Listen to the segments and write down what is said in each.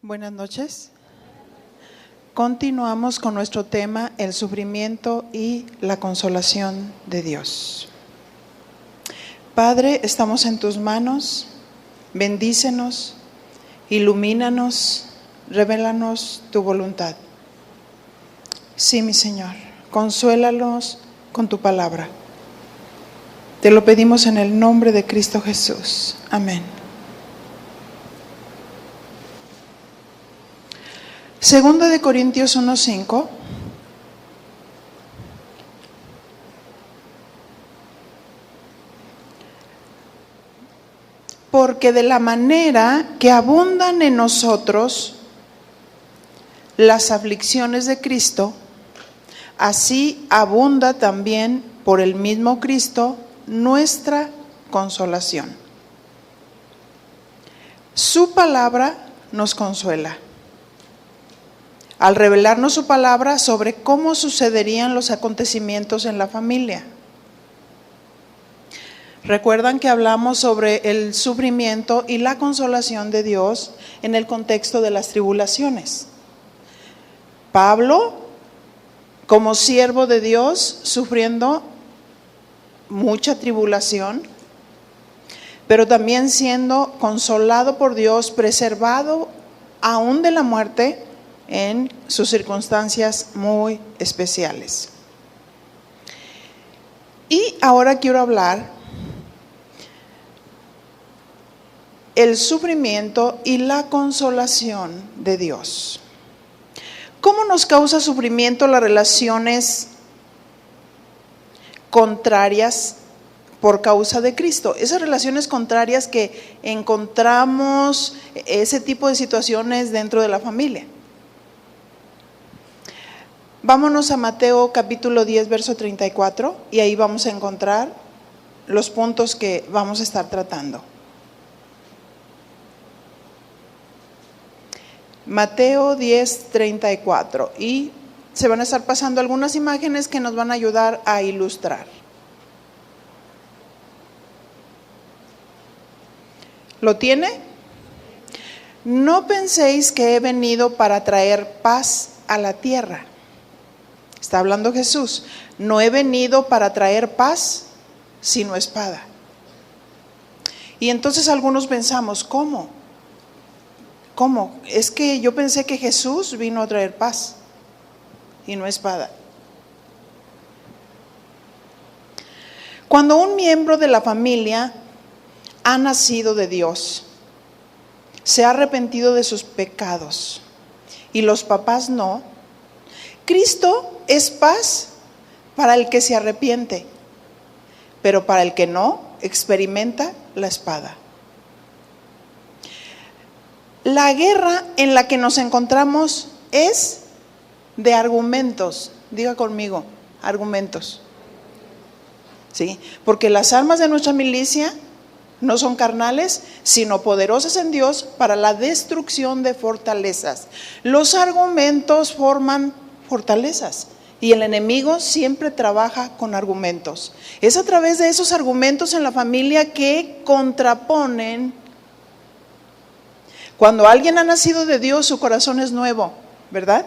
Buenas noches. Continuamos con nuestro tema, el sufrimiento y la consolación de Dios. Padre, estamos en tus manos, bendícenos, ilumínanos, revélanos tu voluntad. Sí, mi Señor, consuélanos con tu palabra. Te lo pedimos en el nombre de Cristo Jesús. Amén. Segunda de Corintios 1:5. Porque de la manera que abundan en nosotros las aflicciones de Cristo, así abunda también por el mismo Cristo nuestra consolación. Su palabra nos consuela. Al revelarnos su palabra sobre cómo sucederían los acontecimientos en la familia. Recuerdan que hablamos sobre el sufrimiento y la consolación de Dios en el contexto de las tribulaciones. Pablo, como siervo de Dios, sufriendo mucha tribulación, pero también siendo consolado por Dios, preservado aún de la muerte, en sus circunstancias muy especiales. Y ahora quiero hablar el sufrimiento y la consolación de Dios. ¿Cómo nos causa sufrimiento las relaciones contrarias por causa de Cristo? Esas relaciones contrarias que encontramos, ese tipo de situaciones dentro de la familia. Vámonos a Mateo capítulo 10, verso 34, y ahí vamos a encontrar los puntos que vamos a estar tratando. Mateo 10, 34, y se van a estar pasando algunas imágenes que nos van a ayudar a ilustrar. ¿Lo tiene? No penséis que he venido para traer paz a la tierra. Está hablando Jesús. No he venido para traer paz, sino espada. Y entonces algunos pensamos, ¿cómo? ¿Cómo? Es que yo pensé que Jesús vino a traer paz y no espada. Cuando un miembro de la familia ha nacido de Dios, se ha arrepentido de sus pecados y los papás no, Cristo es paz para el que se arrepiente, pero para el que no, experimenta la espada. La guerra en la que nos encontramos es de argumentos. Diga conmigo, argumentos. ¿Sí? Porque las armas de nuestra milicia no son carnales, sino poderosas en Dios para la destrucción de fortalezas. Los argumentos forman fortalezas y el enemigo siempre trabaja con argumentos. Es a través de esos argumentos en la familia que contraponen. Cuando alguien ha nacido de Dios, su corazón es nuevo, ¿verdad?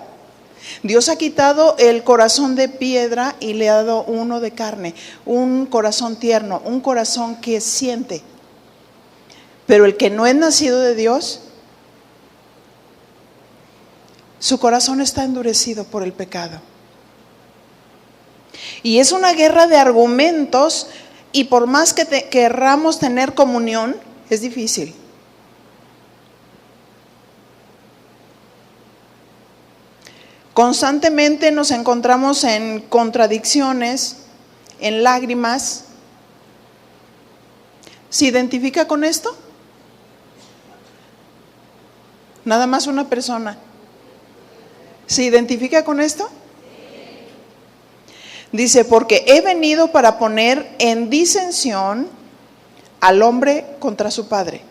Dios ha quitado el corazón de piedra y le ha dado uno de carne, un corazón tierno, un corazón que siente. Pero el que no es nacido de Dios, su corazón está endurecido por el pecado. Y es una guerra de argumentos, y por más que querramos tener comunión, es difícil. Constantemente nos encontramos en contradicciones, en lágrimas. ¿Se identifica con esto? Nada más una persona. ¿Se identifica con esto? Dice, porque he venido para poner en disensión al hombre contra su padre,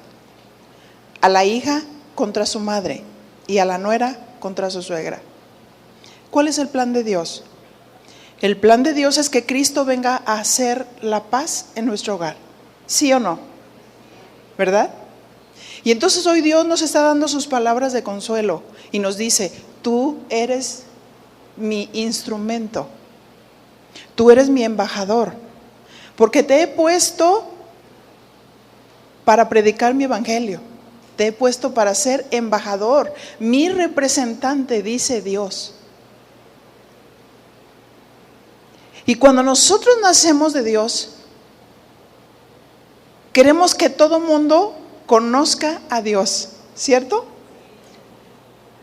a la hija contra su madre y a la nuera contra su suegra. ¿Cuál es el plan de Dios? El plan de Dios es que Cristo venga a hacer la paz en nuestro hogar. ¿Sí o no? ¿Verdad? Y entonces hoy Dios nos está dando sus palabras de consuelo y nos dice, tú eres mi instrumento, tú eres mi embajador, porque te he puesto para predicar mi evangelio, te he puesto para ser embajador, mi representante, dice Dios. Y cuando nosotros nacemos de Dios, queremos que todo mundo conozca a Dios, ¿cierto?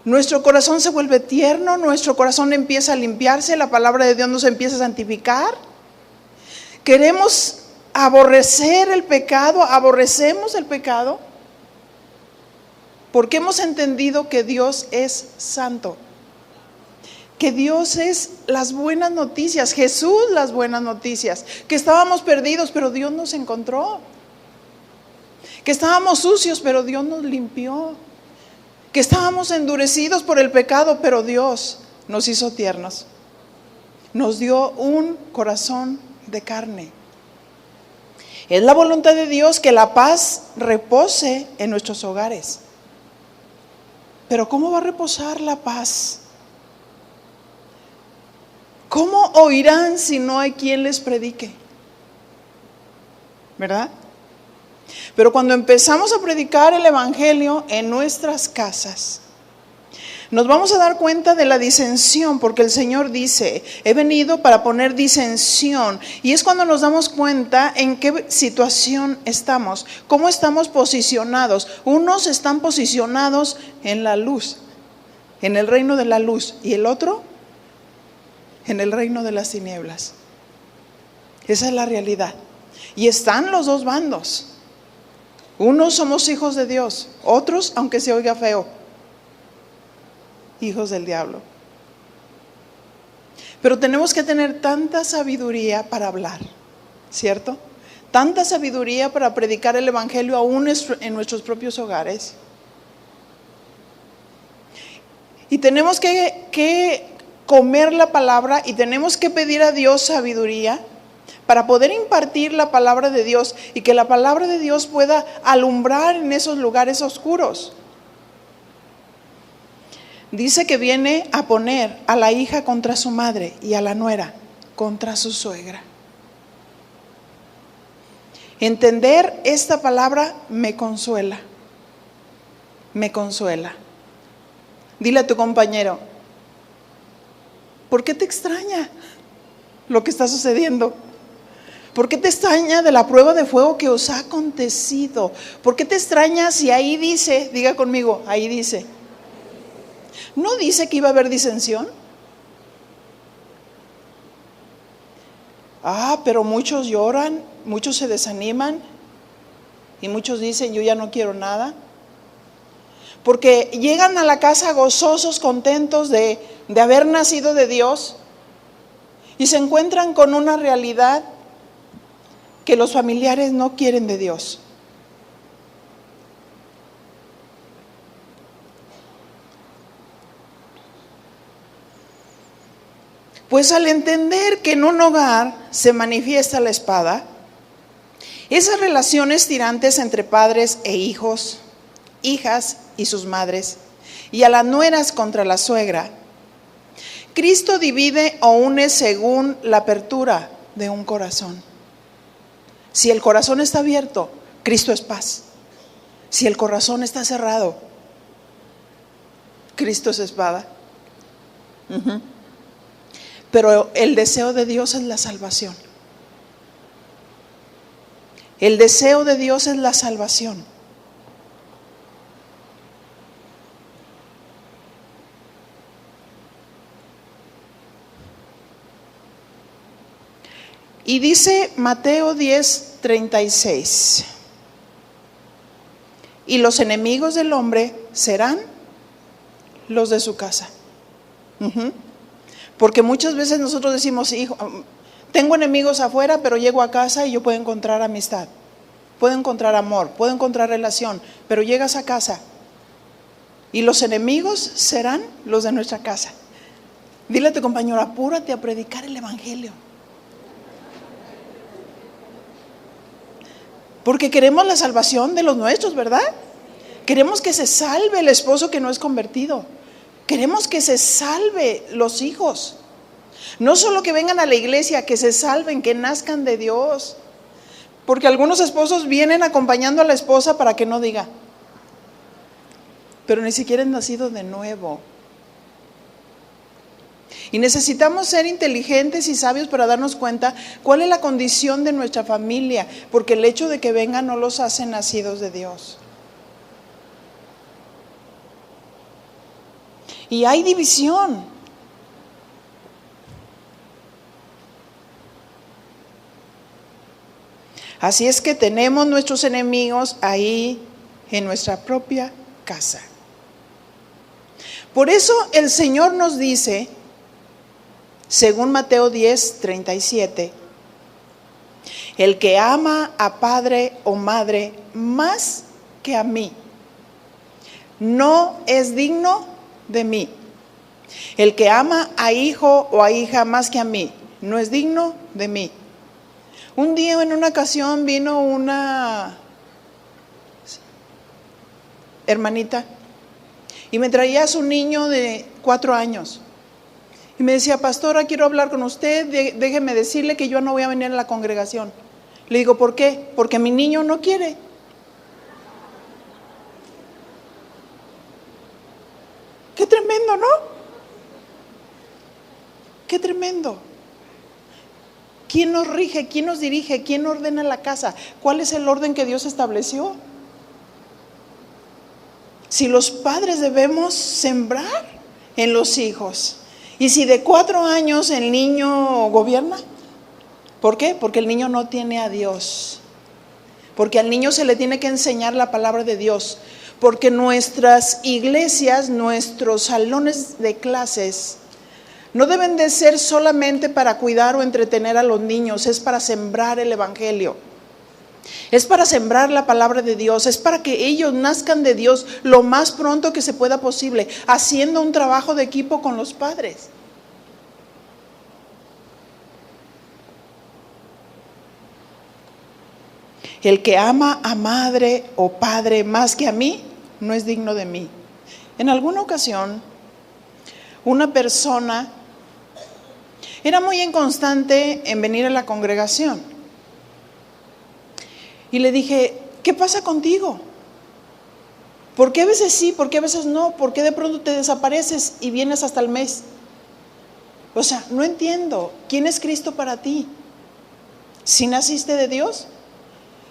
Nuestro corazón se vuelve tierno, nuestro corazón empieza a limpiarse, la palabra de Dios nos empieza a santificar. Queremos aborrecer el pecado, aborrecemos el pecado, porque hemos entendido que Dios es santo, que Dios es las buenas noticias, Jesús las buenas noticias, que estábamos perdidos, pero Dios nos encontró. Que estábamos sucios, pero Dios nos limpió. Que estábamos endurecidos por el pecado, pero Dios nos hizo tiernos. Nos dio un corazón de carne. Es la voluntad de Dios que la paz repose en nuestros hogares. Pero ¿cómo va a reposar la paz? ¿Cómo oirán si no hay quien les predique? ¿Verdad? Pero cuando empezamos a predicar el evangelio en nuestras casas, nos vamos a dar cuenta de la disensión, porque el Señor dice, he venido para poner disensión. Y es cuando nos damos cuenta en qué situación estamos, cómo estamos posicionados. Unos están posicionados en la luz, en el reino de la luz, y el otro en el reino de las tinieblas. Esa es la realidad. Y están los dos bandos. Unos somos hijos de Dios, otros, aunque se oiga feo, hijos del diablo. Pero tenemos que tener tanta sabiduría para hablar, ¿cierto? Tanta sabiduría para predicar el evangelio aún en nuestros propios hogares. Y tenemos que comer la palabra y tenemos que pedir a Dios sabiduría para poder impartir la palabra de Dios y que la palabra de Dios pueda alumbrar en esos lugares oscuros. Dice que viene a poner a la hija contra su madre y a la nuera contra su suegra. Entender esta palabra me consuela. Me consuela. Dile a tu compañero, ¿por qué te extraña lo que está sucediendo? ¿Por qué te extraña de la prueba de fuego que os ha acontecido? ¿Por qué te extraña si ahí dice, diga conmigo, ahí dice? ¿No dice que iba a haber disensión? Pero muchos lloran, muchos se desaniman y muchos dicen, yo ya no quiero nada. Porque llegan a la casa gozosos, contentos de haber nacido de Dios y se encuentran con una realidad que los familiares no quieren de Dios. Pues al entender que en un hogar se manifiesta la espada, esas relaciones tirantes entre padres e hijos, hijas y sus madres, y a las nueras contra la suegra, Cristo divide o une según la apertura de un corazón. Si el corazón está abierto, Cristo es paz. Si el corazón está cerrado, Cristo es espada. Pero el deseo de Dios es la salvación. El deseo de Dios es la salvación. Y dice Mateo 10:36, y los enemigos del hombre serán los de su casa. Porque muchas veces nosotros decimos, hijo, tengo enemigos afuera, pero llego a casa y yo puedo encontrar amistad, puedo encontrar amor, puedo encontrar relación, pero llegas a casa y los enemigos serán los de nuestra casa. Dile a tu compañero, apúrate a predicar el evangelio. Porque queremos la salvación de los nuestros, ¿verdad? Queremos que se salve el esposo que no es convertido. Queremos que se salve los hijos. No solo que vengan a la iglesia, que se salven, que nazcan de Dios. Porque algunos esposos vienen acompañando a la esposa para que no diga, pero ni siquiera han nacido de nuevo. Y necesitamos ser inteligentes y sabios para darnos cuenta cuál es la condición de nuestra familia, porque el hecho de que vengan no los hace nacidos de Dios. Y hay división. Así es que tenemos nuestros enemigos ahí en nuestra propia casa. Por eso el Señor nos dice, según Mateo 10:37, el que ama a padre o madre más que a mí, no es digno de mí. El que ama a hijo o a hija más que a mí, no es digno de mí. Un día, en una ocasión, vino una hermanita y me traía a su niño de 4 años. Y me decía, pastora, quiero hablar con usted, déjeme decirle que yo no voy a venir a la congregación. Le digo, ¿por qué? Porque mi niño no quiere. Qué tremendo, ¿no? Qué tremendo. ¿Quién nos rige? ¿Quién nos dirige? ¿Quién ordena la casa? ¿Cuál es el orden que Dios estableció? Si los padres debemos sembrar en los hijos. Y si de 4 años el niño gobierna, ¿por qué? Porque el niño no tiene a Dios. Porque al niño se le tiene que enseñar la palabra de Dios. Porque nuestras iglesias, nuestros salones de clases, no deben de ser solamente para cuidar o entretener a los niños, es para sembrar el evangelio. Es para sembrar la palabra de Dios, es para que ellos nazcan de Dios lo más pronto que se pueda posible, haciendo un trabajo de equipo con los padres. El que ama a madre o padre más que a mí, no es digno de mí. En alguna ocasión, una persona era muy inconstante en venir a la congregación. Y le dije, ¿qué pasa contigo? ¿Por qué a veces sí, por qué a veces no? ¿Por qué de pronto te desapareces y vienes hasta el mes? O sea, no entiendo. ¿Quién es Cristo para ti? ¿Sí naciste de Dios?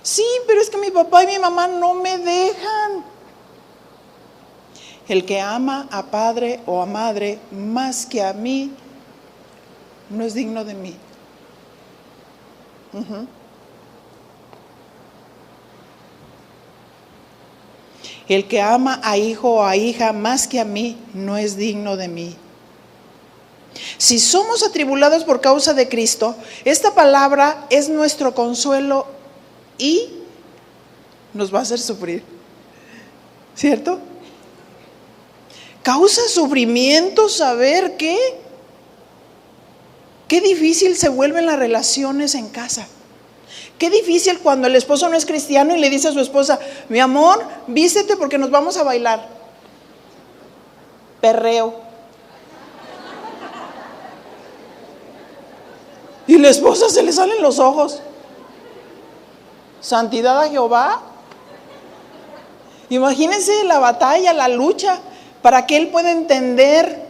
Sí, pero es que mi papá y mi mamá no me dejan. El que ama a padre o a madre más que a mí, no es digno de mí. El que ama a hijo o a hija más que a mí, no es digno de mí. Si somos atribulados por causa de Cristo, esta palabra es nuestro consuelo y nos va a hacer sufrir. ¿Cierto? Causa sufrimiento saber que qué difícil se vuelven las relaciones en casa. Qué difícil cuando el esposo no es cristiano y le dice a su esposa, mi amor, vístete porque nos vamos a bailar. Perreo. Y la esposa se le salen los ojos. Santidad a Jehová. Imagínense la batalla, la lucha, para que él pueda entender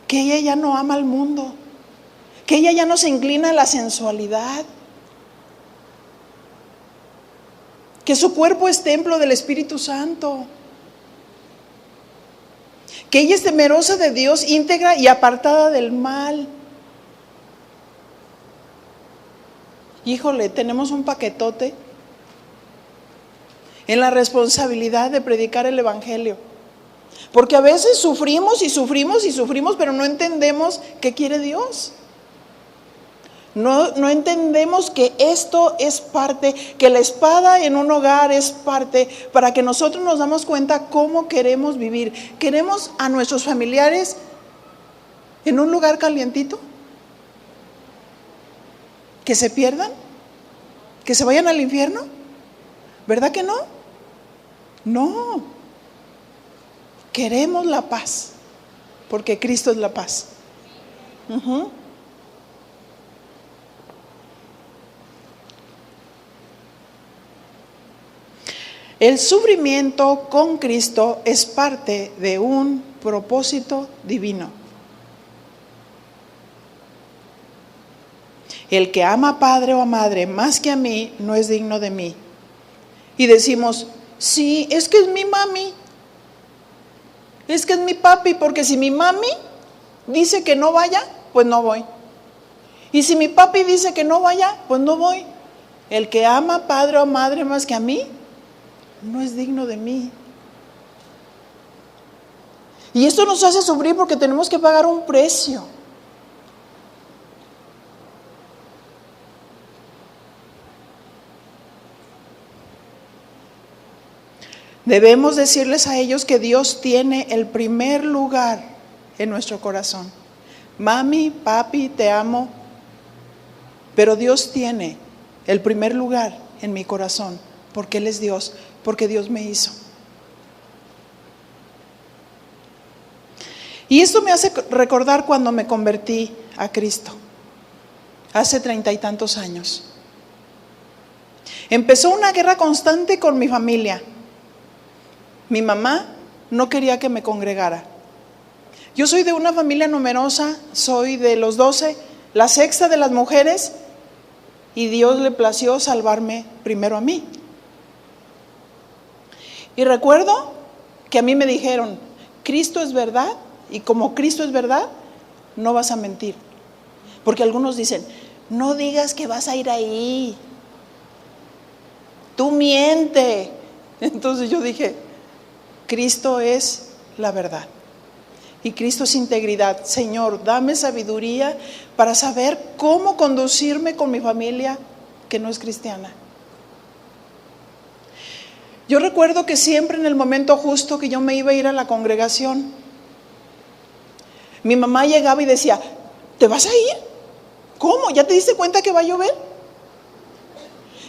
que ella ya no ama al mundo, que ella ya no se inclina a la sensualidad, que su cuerpo es templo del Espíritu Santo, que ella es temerosa de Dios, íntegra y apartada del mal. Híjole, tenemos un paquetote en la responsabilidad de predicar el evangelio. Porque a veces sufrimos y sufrimos y sufrimos, pero no entendemos qué quiere Dios. No entendemos que esto es parte, que la espada en un hogar es parte, para que nosotros nos damos cuenta cómo queremos vivir. ¿Queremos a nuestros familiares en un lugar calientito? ¿Que se pierdan? ¿Que se vayan al infierno? ¿Verdad que no? No. Queremos la paz, porque Cristo es la paz. El sufrimiento con Cristo es parte de un propósito divino. El que ama a padre o a madre más que a mí no es digno de mí. Y decimos, sí, es que es mi mami, es que es mi papi, porque si mi mami dice que no vaya, pues no voy. Y si mi papi dice que no vaya, pues no voy. El que ama a padre o madre más que a mí, no es digno de mí. Y esto nos hace sufrir porque tenemos que pagar un precio. Debemos decirles a ellos que Dios tiene el primer lugar en nuestro corazón. Mami, papi, te amo, pero Dios tiene el primer lugar en mi corazón, porque Él es Dios, porque Dios me hizo. Y esto me hace recordar cuando me convertí a Cristo, hace 30 y tantos años. Empezó una guerra constante con mi familia. Mi mamá no quería que me congregara. Yo soy de una familia numerosa, soy de los 12, la sexta de las mujeres, y Dios le plació salvarme primero a mí. Y recuerdo que a mí me dijeron, Cristo es verdad, y como Cristo es verdad, no vas a mentir. Porque algunos dicen, no digas que vas a ir ahí, tú miente. Entonces yo dije, Cristo es la verdad y Cristo es integridad. Señor, dame sabiduría para saber cómo conducirme con mi familia que no es cristiana. Yo recuerdo que siempre en el momento justo que yo me iba a ir a la congregación, mi mamá llegaba y decía, ¿te vas a ir? ¿Cómo? ¿Ya te diste cuenta que va a llover?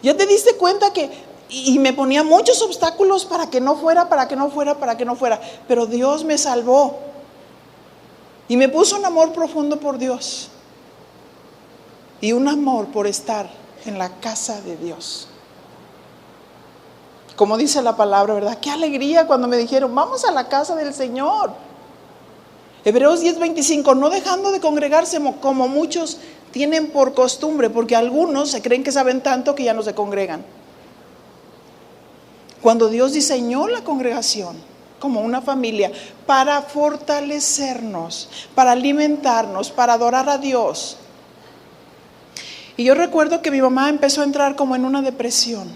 ¿Ya te diste cuenta que...? Y me ponía muchos obstáculos para que no fuera. Pero Dios me salvó. Y me puso un amor profundo por Dios. Y un amor por estar en la casa de Dios. Como dice la palabra, ¿verdad? Qué alegría cuando me dijeron, vamos a la casa del Señor. Hebreos 10:25, no dejando de congregarse como muchos tienen por costumbre, porque algunos se creen que saben tanto que ya no se congregan. Cuando Dios diseñó la congregación como una familia para fortalecernos, para alimentarnos, para adorar a Dios. Y yo recuerdo que mi mamá empezó a entrar como en una depresión.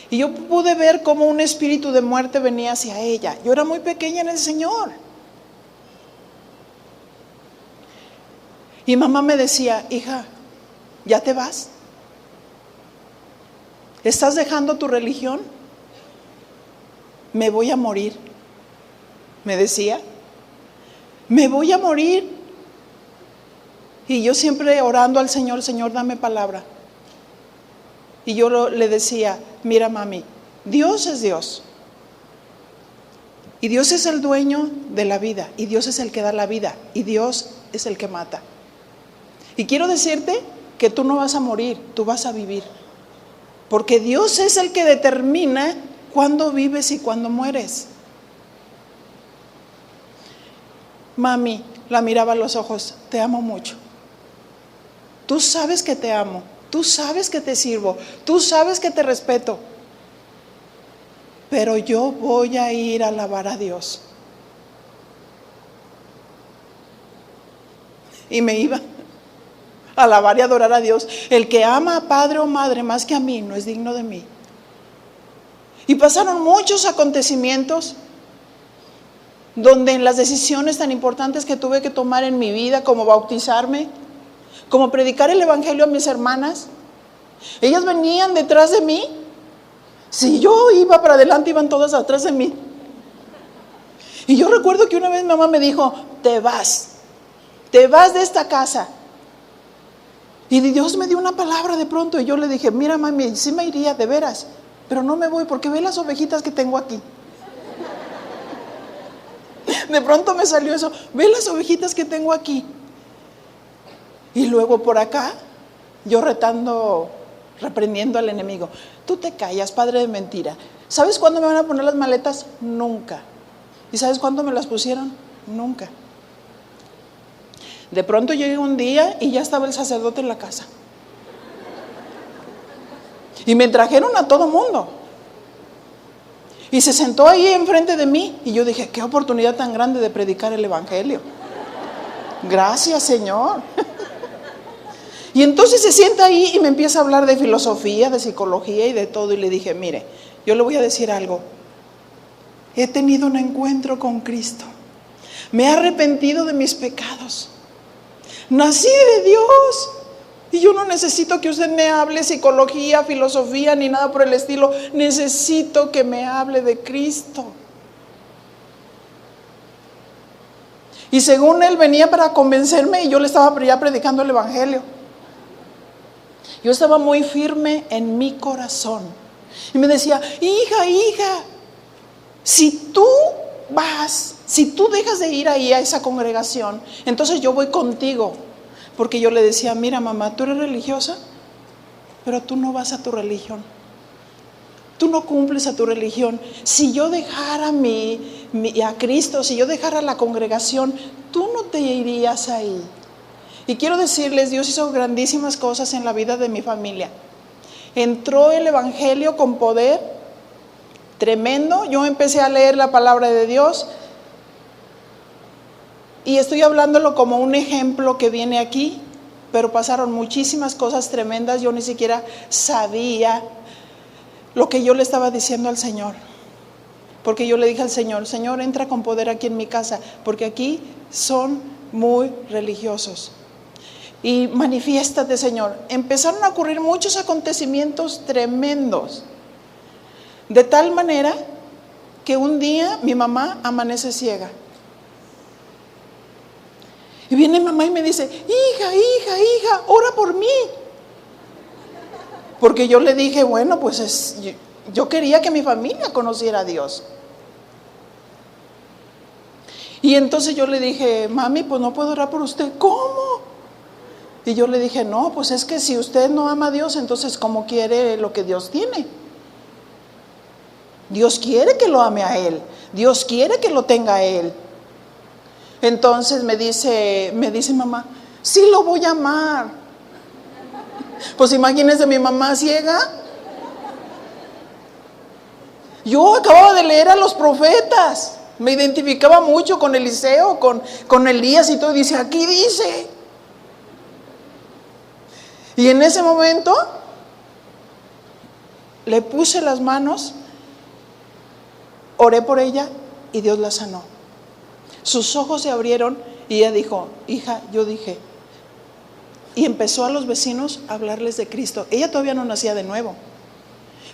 Y yo pude ver cómo un espíritu de muerte venía hacia ella. Yo era muy pequeña en el Señor. Y mamá me decía, hija, ¿ya te vas? ¿Estás dejando tu religión? Me voy a morir, me decía, me voy a morir. Y yo siempre orando al Señor, Señor, dame palabra. Y yo le decía, mira mami, Dios es Dios. Y Dios es el dueño de la vida, y Dios es el que da la vida, y Dios es el que mata. Y quiero decirte que tú no vas a morir, tú vas a vivir. Porque Dios es el que determina cuándo vives y cuándo mueres. Mami, la miraba a los ojos, te amo mucho. Tú sabes que te amo, tú sabes que te sirvo, tú sabes que te respeto. Pero yo voy a ir a alabar a Dios. Y me iba a alabar y adorar a Dios. El que ama a padre o madre más que a mí no es digno de mí. Y pasaron muchos acontecimientos donde en las decisiones tan importantes que tuve que tomar en mi vida, como bautizarme, como predicar el evangelio a mis hermanas, ellas venían detrás de mí. Si yo iba para adelante, iban todas atrás de mí. Y yo recuerdo que una vez mi mamá me dijo, te vas de esta casa. Y Dios me dio una palabra de pronto y yo le dije, mira mami, sí me iría de veras, pero no me voy porque ve las ovejitas que tengo aquí. De pronto me salió eso, ve las ovejitas que tengo aquí. Y luego por acá, yo reprendiendo al enemigo. Tú te callas, padre de mentira. ¿Sabes cuándo me van a poner las maletas? Nunca. ¿Y sabes cuándo me las pusieron? Nunca. De pronto llegué un día y ya estaba el sacerdote en la casa. Y me trajeron a todo mundo. Y se sentó ahí enfrente de mí. Y yo dije, qué oportunidad tan grande de predicar el evangelio. Gracias, Señor. Y entonces se sienta ahí y me empieza a hablar de filosofía, de psicología y de todo. Y le dije, mire, yo le voy a decir algo. He tenido un encuentro con Cristo. Me he arrepentido de mis pecados. Nací de Dios. Y yo no necesito que usted me hable psicología, filosofía, ni nada por el estilo. Necesito que me hable de Cristo. Y según él venía para convencerme y yo le estaba ya predicando el evangelio. Yo estaba muy firme en mi corazón. Y me decía, hija, si tú dejas de ir ahí a esa congregación, entonces yo voy contigo. Porque yo le decía, mira mamá, tú eres religiosa, pero tú no vas a tu religión. Tú no cumples a tu religión. Si yo dejara a Cristo, si yo dejara la congregación, tú no te irías ahí. Y quiero decirles, Dios hizo grandísimas cosas en la vida de mi familia. Entró el evangelio con poder tremendo. Yo empecé a leer la palabra de Dios. Y estoy hablándolo como un ejemplo que viene aquí, pero pasaron muchísimas cosas tremendas. Yo ni siquiera sabía lo que yo le estaba diciendo al Señor. Porque yo le dije al Señor, Señor, entra con poder aquí en mi casa, porque aquí son muy religiosos. Y manifiéstate, Señor. Empezaron a ocurrir muchos acontecimientos tremendos. De tal manera que un día mi mamá amanece ciega. Y viene mamá y me dice, hija, ora por mí. Porque yo le dije, bueno, pues yo quería que mi familia conociera a Dios. Y entonces yo le dije, mami, pues no puedo orar por usted. ¿Cómo? Y yo le dije, no, pues es que si usted no ama a Dios, entonces ¿cómo quiere lo que Dios tiene? Dios quiere que lo ame a Él. Dios quiere que lo tenga a Él. Entonces me dice mamá, sí lo voy a amar. Pues imagínense mi mamá ciega. Yo acababa de leer a los profetas. Me identificaba mucho con Eliseo, con Elías y todo. Dice, aquí dice. Y en ese momento le puse las manos, oré por ella y Dios la sanó. Sus ojos se abrieron y ella dijo, hija, yo dije. Y empezó a los vecinos a hablarles de Cristo. Ella todavía no nacía de nuevo,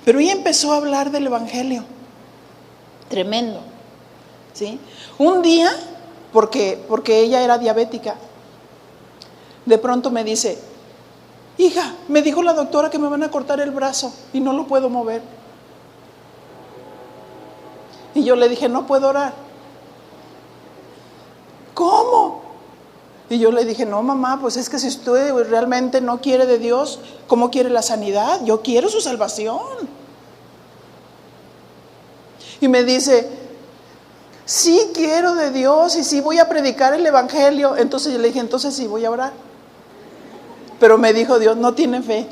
pero ella empezó a hablar del evangelio. Tremendo, ¿sí? Un día, porque ella era diabética, de pronto me dice, hija, me dijo la doctora que me van a cortar el brazo y no lo puedo mover. Y yo le dije, no puedo orar. ¿Cómo? Y yo le dije, no mamá, pues es que si usted realmente no quiere de Dios, ¿cómo quiere la sanidad? Yo quiero su salvación. Y me dice, sí quiero de Dios y sí voy a predicar el evangelio. Entonces yo le dije, entonces sí voy a orar. Pero me dijo Dios, no tiene fe.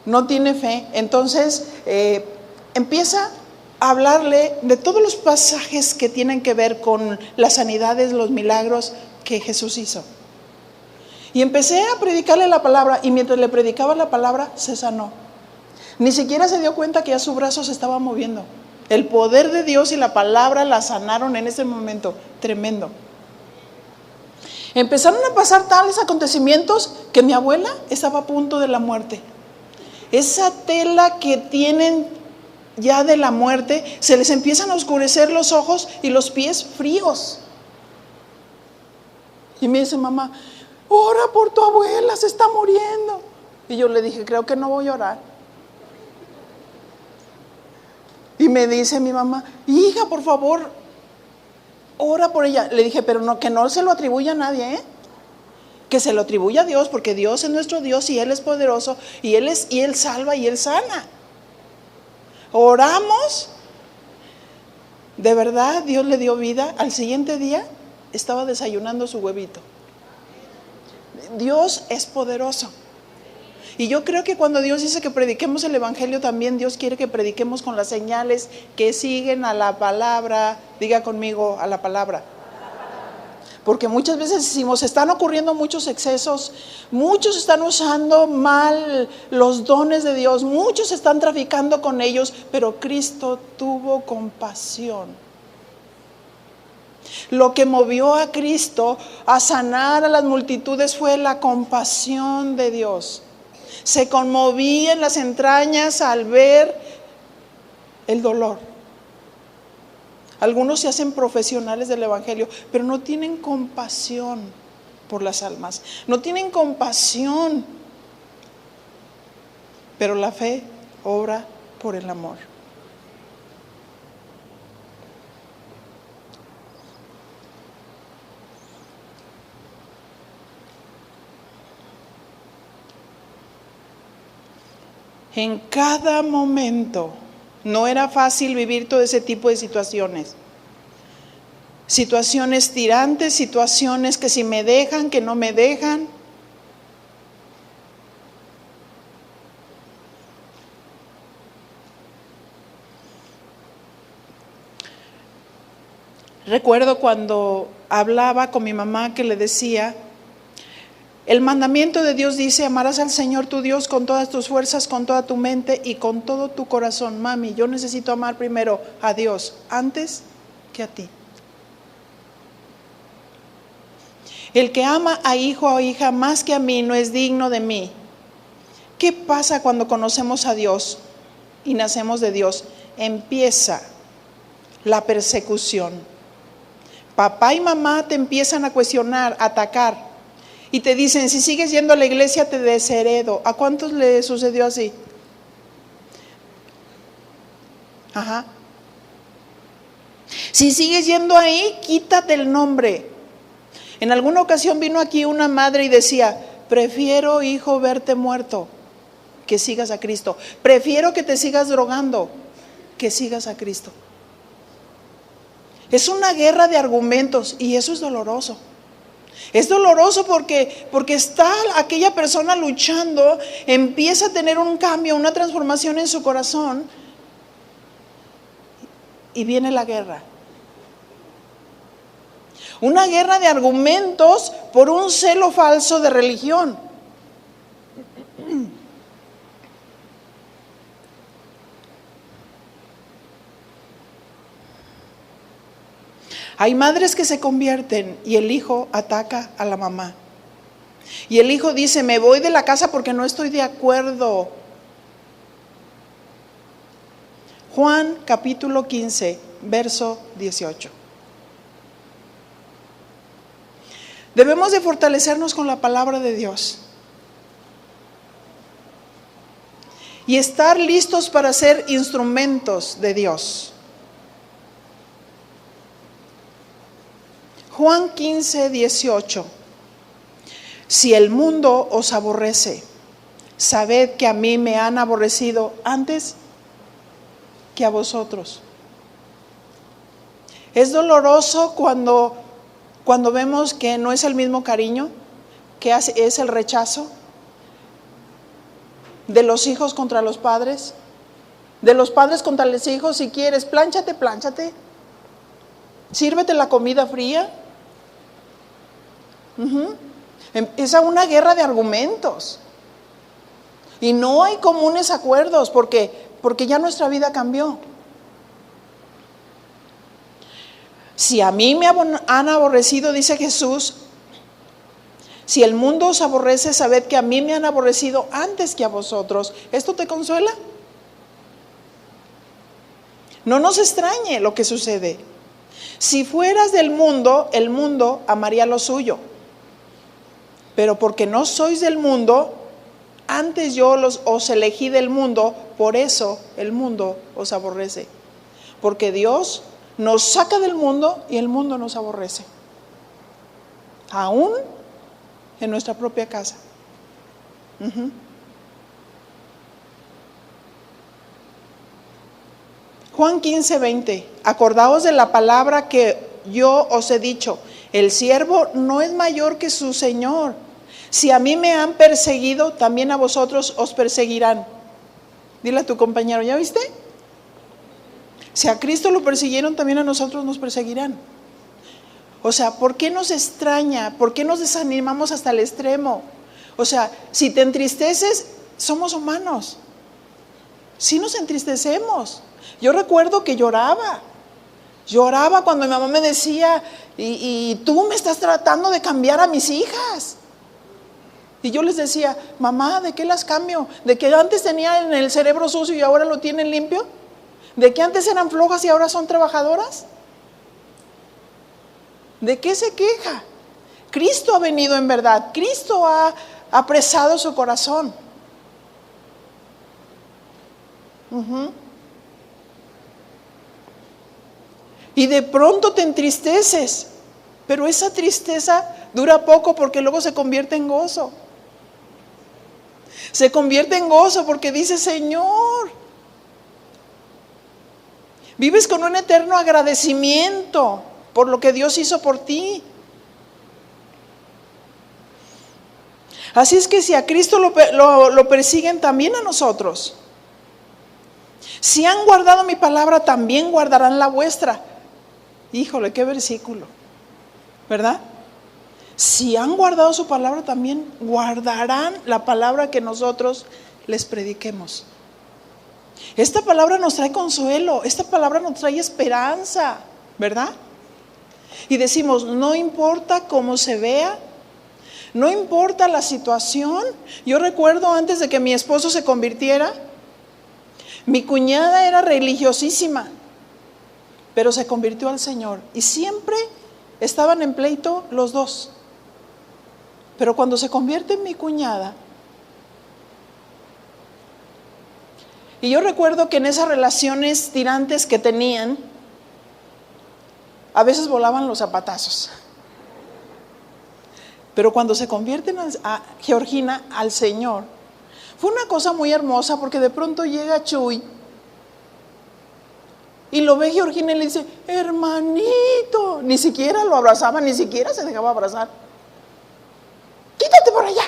No tiene fe. Entonces empieza a hablarle de todos los pasajes que tienen que ver con las sanidades, los milagros que Jesús hizo. Y empecé a predicarle la palabra y mientras le predicaba la palabra se sanó. Ni siquiera se dio cuenta que ya su brazo se estaba moviendo. El poder de Dios y la palabra la sanaron en ese momento. Tremendo. Empezaron a pasar tales acontecimientos que mi abuela estaba a punto de la muerte. Esa tela que tienen ya de la muerte, se les empiezan a oscurecer los ojos y los pies fríos. Y me dice mamá, ora por tu abuela, se está muriendo. Y yo le dije, creo que no voy a orar. me dice mi mamá, hija, por favor, ora por ella. Le dije, pero no, que no se lo atribuya a nadie, que se lo atribuya a Dios, porque Dios es nuestro Dios y Él es poderoso y Él salva y Él sana. Oramos, de verdad Dios le dio vida. Al siguiente día estaba desayunando su huevito. Dios es poderoso. Y yo creo que cuando Dios dice que prediquemos el evangelio, también Dios quiere que prediquemos con las señales que siguen a la palabra. Diga conmigo, a la palabra. Porque muchas veces decimos, están ocurriendo muchos excesos, muchos están usando mal los dones de Dios, muchos están traficando con ellos, pero Cristo tuvo compasión. Lo que movió a Cristo a sanar a las multitudes fue la compasión de Dios. Se conmovía en las entrañas al ver el dolor. Algunos se hacen profesionales del evangelio, pero no tienen compasión por las almas, no tienen compasión. Pero la fe obra por el amor. En cada momento no era fácil vivir todo ese tipo de situaciones. Situaciones tirantes, situaciones que si me dejan, que no me dejan. Recuerdo cuando hablaba con mi mamá que le decía, el mandamiento de Dios dice, amarás al Señor tu Dios con todas tus fuerzas, con toda tu mente y con todo tu corazón. Mami, yo necesito amar primero a Dios antes que a ti. El que ama a hijo o hija más que a mí no es digno de mí. ¿Qué pasa cuando conocemos a Dios y nacemos de Dios? Empieza la persecución. Papá y mamá te empiezan a cuestionar, a atacar. Y te dicen, si sigues yendo a la iglesia te desheredo. ¿A cuántos le sucedió así? Ajá. Si sigues yendo ahí, quítate el nombre. En alguna ocasión vino aquí una madre y decía, prefiero, hijo, verte muerto que sigas a Cristo. Prefiero que te sigas drogando que sigas a Cristo. Es una guerra de argumentos y eso es doloroso. Es doloroso porque está aquella persona luchando, empieza a tener un cambio, una transformación en su corazón y viene la guerra. Una guerra de argumentos por un celo falso de religión. Hay madres que se convierten y el hijo ataca a la mamá. Y el hijo dice, me voy de la casa porque no estoy de acuerdo. Juan capítulo 15, verso 18. Debemos de fortalecernos con la palabra de Dios. Y estar listos para ser instrumentos de Dios. Juan 15, 18. Si el mundo os aborrece, sabed que a mí me han aborrecido antes que a vosotros. Es doloroso cuando vemos que no es el mismo cariño, que es el rechazo de los hijos contra los padres, de los padres contra los hijos. Si quieres, plánchate, sírvete la comida fría. Empieza una guerra de argumentos y no hay comunes acuerdos porque ya nuestra vida cambió. Si a mí me han aborrecido, dice Jesús, si el mundo os aborrece, sabed que a mí me han aborrecido antes que a vosotros. ¿Esto te consuela? No nos extrañe lo que sucede. Si fueras del mundo, el mundo amaría lo suyo. Pero porque no sois del mundo, antes yo os elegí del mundo, por eso el mundo os aborrece. porque Dios nos saca del mundo y el mundo nos aborrece, aún en nuestra propia casa. Juan 15:20, acordaos de la palabra que yo os he dicho, el siervo no es mayor que su Señor. Si a mí me han perseguido, también a vosotros os perseguirán. Dile a tu compañero, ¿ya viste? Si a Cristo lo persiguieron, también a nosotros nos perseguirán. O sea, ¿por qué nos extraña? ¿Por qué nos desanimamos hasta el extremo? O sea, si te entristeces, somos humanos. Sí nos entristecemos. Yo recuerdo que lloraba cuando mi mamá me decía, y tú me estás tratando de cambiar a mis hijas. Y yo les decía, mamá, ¿de qué las cambio? ¿De que antes tenían el cerebro sucio y ahora lo tienen limpio? ¿De que antes eran flojas y ahora son trabajadoras? ¿De qué se queja? Cristo ha venido en verdad, Cristo ha apresado su corazón. Y de pronto te entristeces, pero esa tristeza dura poco porque luego se convierte en gozo. Se convierte en gozo porque dices, Señor, vives con un eterno agradecimiento por lo que Dios hizo por ti. Así es que si a Cristo lo persiguen, también a nosotros. Si han guardado mi palabra, también guardarán la vuestra. Híjole, qué versículo, ¿verdad? Si han guardado su palabra, también guardarán la palabra que nosotros les prediquemos. Esta palabra nos trae consuelo, esta palabra nos trae esperanza, ¿verdad? Y decimos, no importa cómo se vea, no importa la situación. Yo recuerdo antes de que mi esposo se convirtiera, mi cuñada era religiosísima, pero se convirtió al Señor y siempre estaban en pleito los dos. Pero cuando se convierte en mi cuñada, y yo recuerdo que en esas relaciones tirantes que tenían, a veces volaban los zapatazos. Pero cuando se convierten a Georgina al Señor, fue una cosa muy hermosa porque de pronto llega Chuy y lo ve Georgina y le dice, hermanito, ni siquiera lo abrazaba, ni siquiera se dejaba abrazar. Quítate por allá.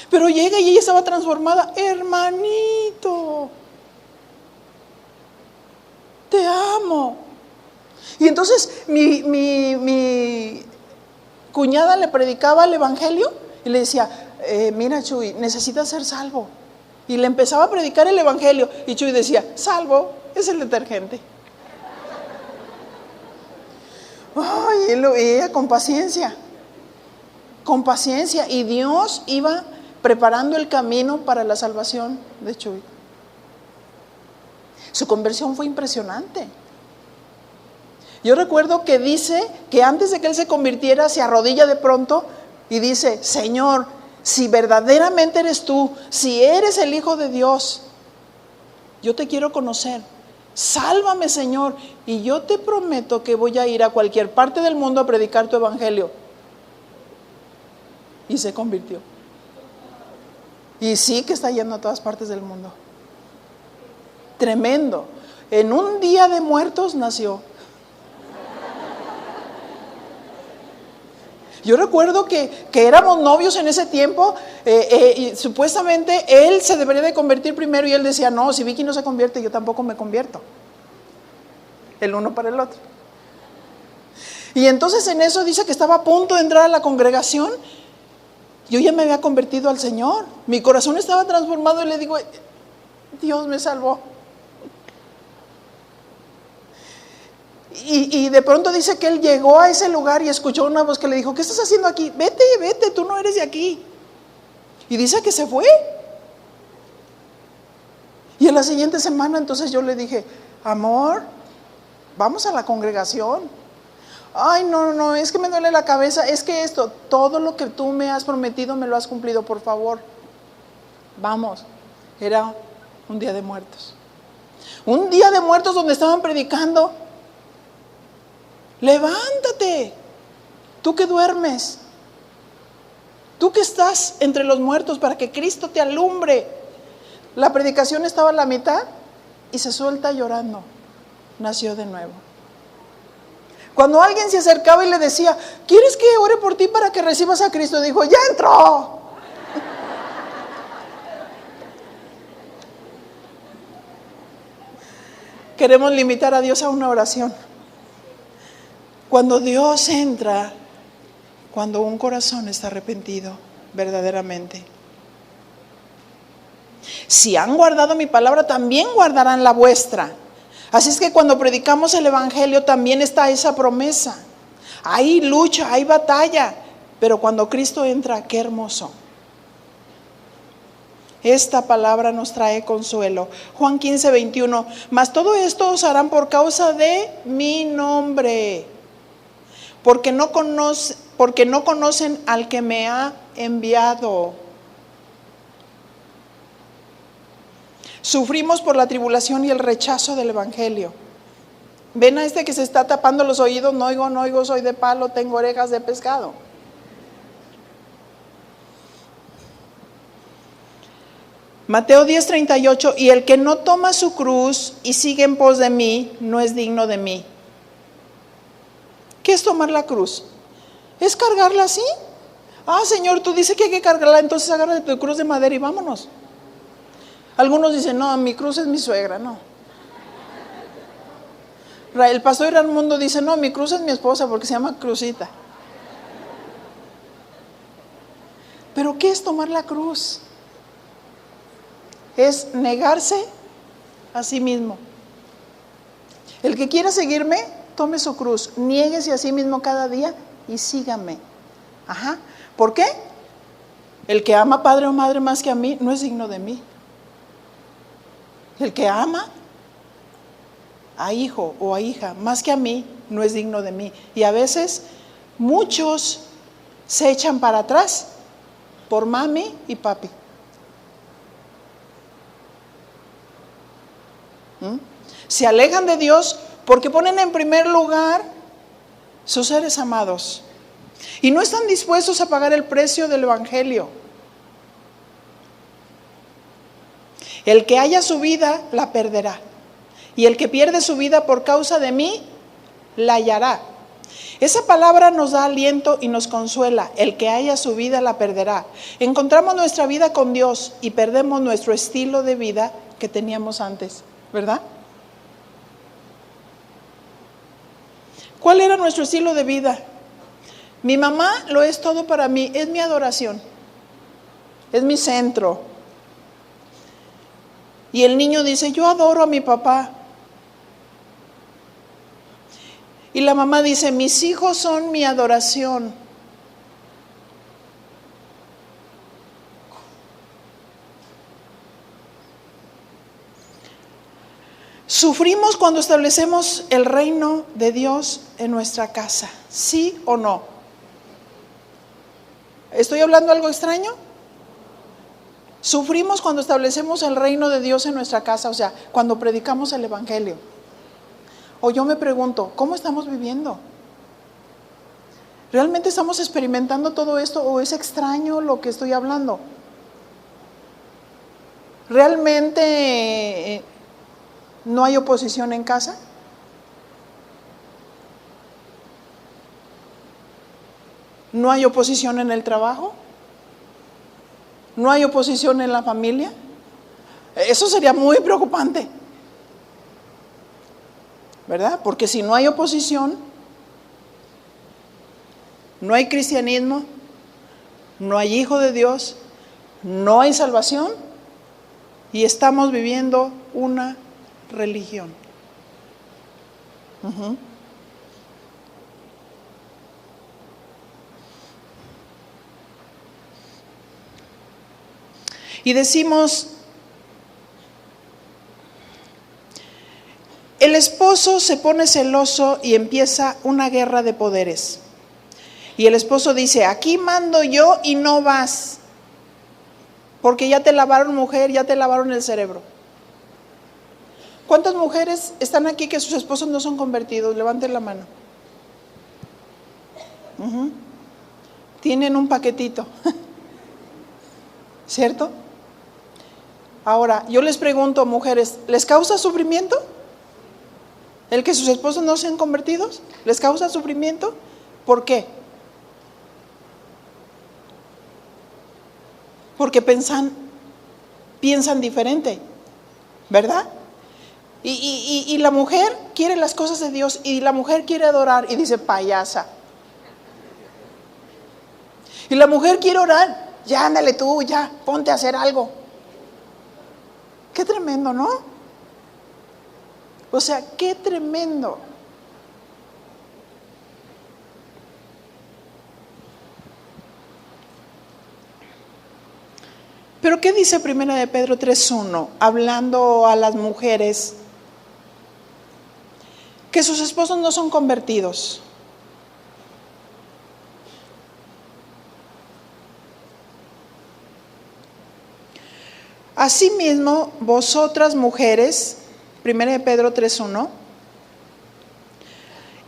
Pero llega y ella estaba transformada, hermanito, te amo. Y entonces mi cuñada le predicaba el evangelio y le decía, mira Chuy, necesitas ser salvo. Y le empezaba a predicar el evangelio y Chuy decía, salvo, es el detergente. Ay, y ella con paciencia, y Dios iba preparando el camino para la salvación de Chuy. Su conversión fue impresionante. Yo recuerdo que dice que antes de que él se convirtiera, se arrodilla de pronto y dice, Señor, si verdaderamente eres tú, si eres el Hijo de Dios, yo te quiero conocer. Sálvame, Señor, y yo te prometo que voy a ir a cualquier parte del mundo a predicar tu evangelio. Y se convirtió. Y sí que está yendo a todas partes del mundo. Tremendo. En un día de muertos nació. Yo recuerdo que éramos novios en ese tiempo y supuestamente él se debería de convertir primero y él decía, no, si Vicky no se convierte, yo tampoco me convierto. El uno para el otro. Y entonces en eso dice que estaba a punto de entrar a la congregación. Yo ya me había convertido al Señor. Mi corazón estaba transformado y le digo, Dios me salvó. Y de pronto dice que él llegó a ese lugar y escuchó una voz que le dijo, ¿qué estás haciendo aquí? Vete, vete, tú no eres de aquí. Y dice que se fue. Y en la siguiente semana entonces yo le dije, amor, vamos a la congregación. Ay, no, es que me duele la cabeza, es que esto, todo lo que tú me has prometido me lo has cumplido, por favor. Vamos. Era un día de muertos. Un día de muertos donde estaban predicando. Levántate, tú que duermes, tú que estás entre los muertos, para que Cristo te alumbre. La predicación estaba a la mitad y se suelta llorando. Nació de nuevo. Cuando alguien se acercaba y le decía, ¿quieres que ore por ti para que recibas a Cristo? Dijo, ¡ya entró! Queremos limitar a Dios a una oración. Cuando Dios entra, cuando un corazón está arrepentido, verdaderamente. Si han guardado mi palabra, también guardarán la vuestra. Así es que cuando predicamos el Evangelio también está esa promesa. Hay lucha, hay batalla, pero cuando Cristo entra, qué hermoso. Esta palabra nos trae consuelo. Juan 15:21. Mas todo esto os harán por causa de mi nombre, porque no conocen al que me ha enviado. Sufrimos por la tribulación y el rechazo del Evangelio. Ven a este que se está tapando los oídos, no oigo, soy de palo, tengo orejas de pescado. Mateo 10:38, y el que no toma su cruz y sigue en pos de mí, no es digno de mí. ¿Qué es tomar la cruz? ¿Es cargarla así? Ah, Señor, tú dices que hay que cargarla, entonces agarra tu cruz de madera y vámonos. Algunos dicen, no, mi cruz es mi suegra, no. El pastor Raimundo dice, no, mi cruz es mi esposa porque se llama Crucita. ¿Pero qué es tomar la cruz? Es negarse a sí mismo. El que quiera seguirme, tome su cruz, niéguese a sí mismo cada día y sígame. Ajá. ¿Por qué? El que ama padre o madre más que a mí no es digno de mí. El que ama a hijo o a hija más que a mí no es digno de mí. Y a veces muchos se echan para atrás por mami y papi. Se alejan de Dios porque ponen en primer lugar sus seres amados y no están dispuestos a pagar el precio del Evangelio. El que haya su vida, la perderá. Y el que pierde su vida por causa de mí, la hallará. Esa palabra nos da aliento y nos consuela. El que haya su vida, la perderá. Encontramos nuestra vida con Dios y perdemos nuestro estilo de vida que teníamos antes, ¿verdad? ¿Cuál era nuestro estilo de vida? Mi mamá lo es todo para mí, es mi adoración, es mi centro. Y el niño dice, yo adoro a mi papá. Y la mamá dice, mis hijos son mi adoración. Sufrimos cuando establecemos el reino de Dios en nuestra casa, ¿sí o no? ¿Estoy hablando algo extraño? Sufrimos cuando establecemos el reino de Dios en nuestra casa, o sea, cuando predicamos el Evangelio. O yo me pregunto, ¿cómo estamos viviendo? ¿Realmente estamos experimentando todo esto o es extraño lo que estoy hablando? ¿Realmente no hay oposición en casa? ¿No hay oposición en el trabajo? ¿No hay oposición en la familia? Eso sería muy preocupante, ¿verdad? Porque si no hay oposición, no hay cristianismo, no hay hijo de Dios, no hay salvación y estamos viviendo una religión. Y decimos, el esposo se pone celoso y empieza una guerra de poderes. Y el esposo dice, aquí mando yo y no vas, porque ya te lavaron mujer, ya te lavaron el cerebro. ¿Cuántas mujeres están aquí que sus esposos no son convertidos? Levanten la mano. Tienen un paquetito, ¿cierto? Ahora, yo les pregunto, mujeres, ¿les causa sufrimiento el que sus esposos no sean convertidos? ¿Les causa sufrimiento? ¿Por qué? Porque piensan diferente, ¿verdad? Y la mujer quiere las cosas de Dios y la mujer quiere adorar y dice payasa. Y la mujer quiere orar, ya ándale tú, ya, ponte a hacer algo. Qué tremendo, ¿no? O sea, qué tremendo. Pero ¿qué dice Primera de Pedro 3:1? Hablando a las mujeres que sus esposos no son convertidos. Asimismo, vosotras mujeres, 1 Pedro 3:1,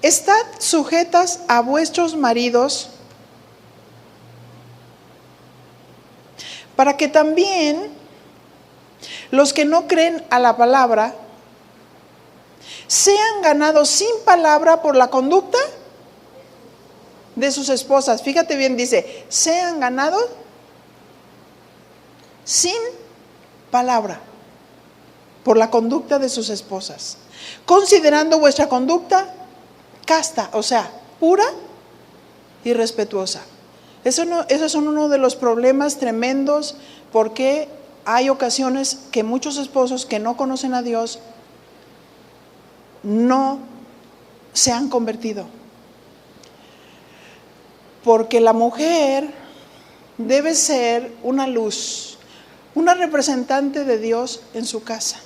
estad sujetas a vuestros maridos, para que también los que no creen a la palabra sean ganados sin palabra por la conducta de sus esposas. Fíjate bien, dice, sean ganados sin palabra por la conducta de sus esposas, considerando vuestra conducta casta, o sea, pura y respetuosa. Esos son uno de los problemas tremendos, porque hay ocasiones que muchos esposos que no conocen a Dios no se han convertido, porque la mujer debe ser una luz, una representante de Dios en su casa,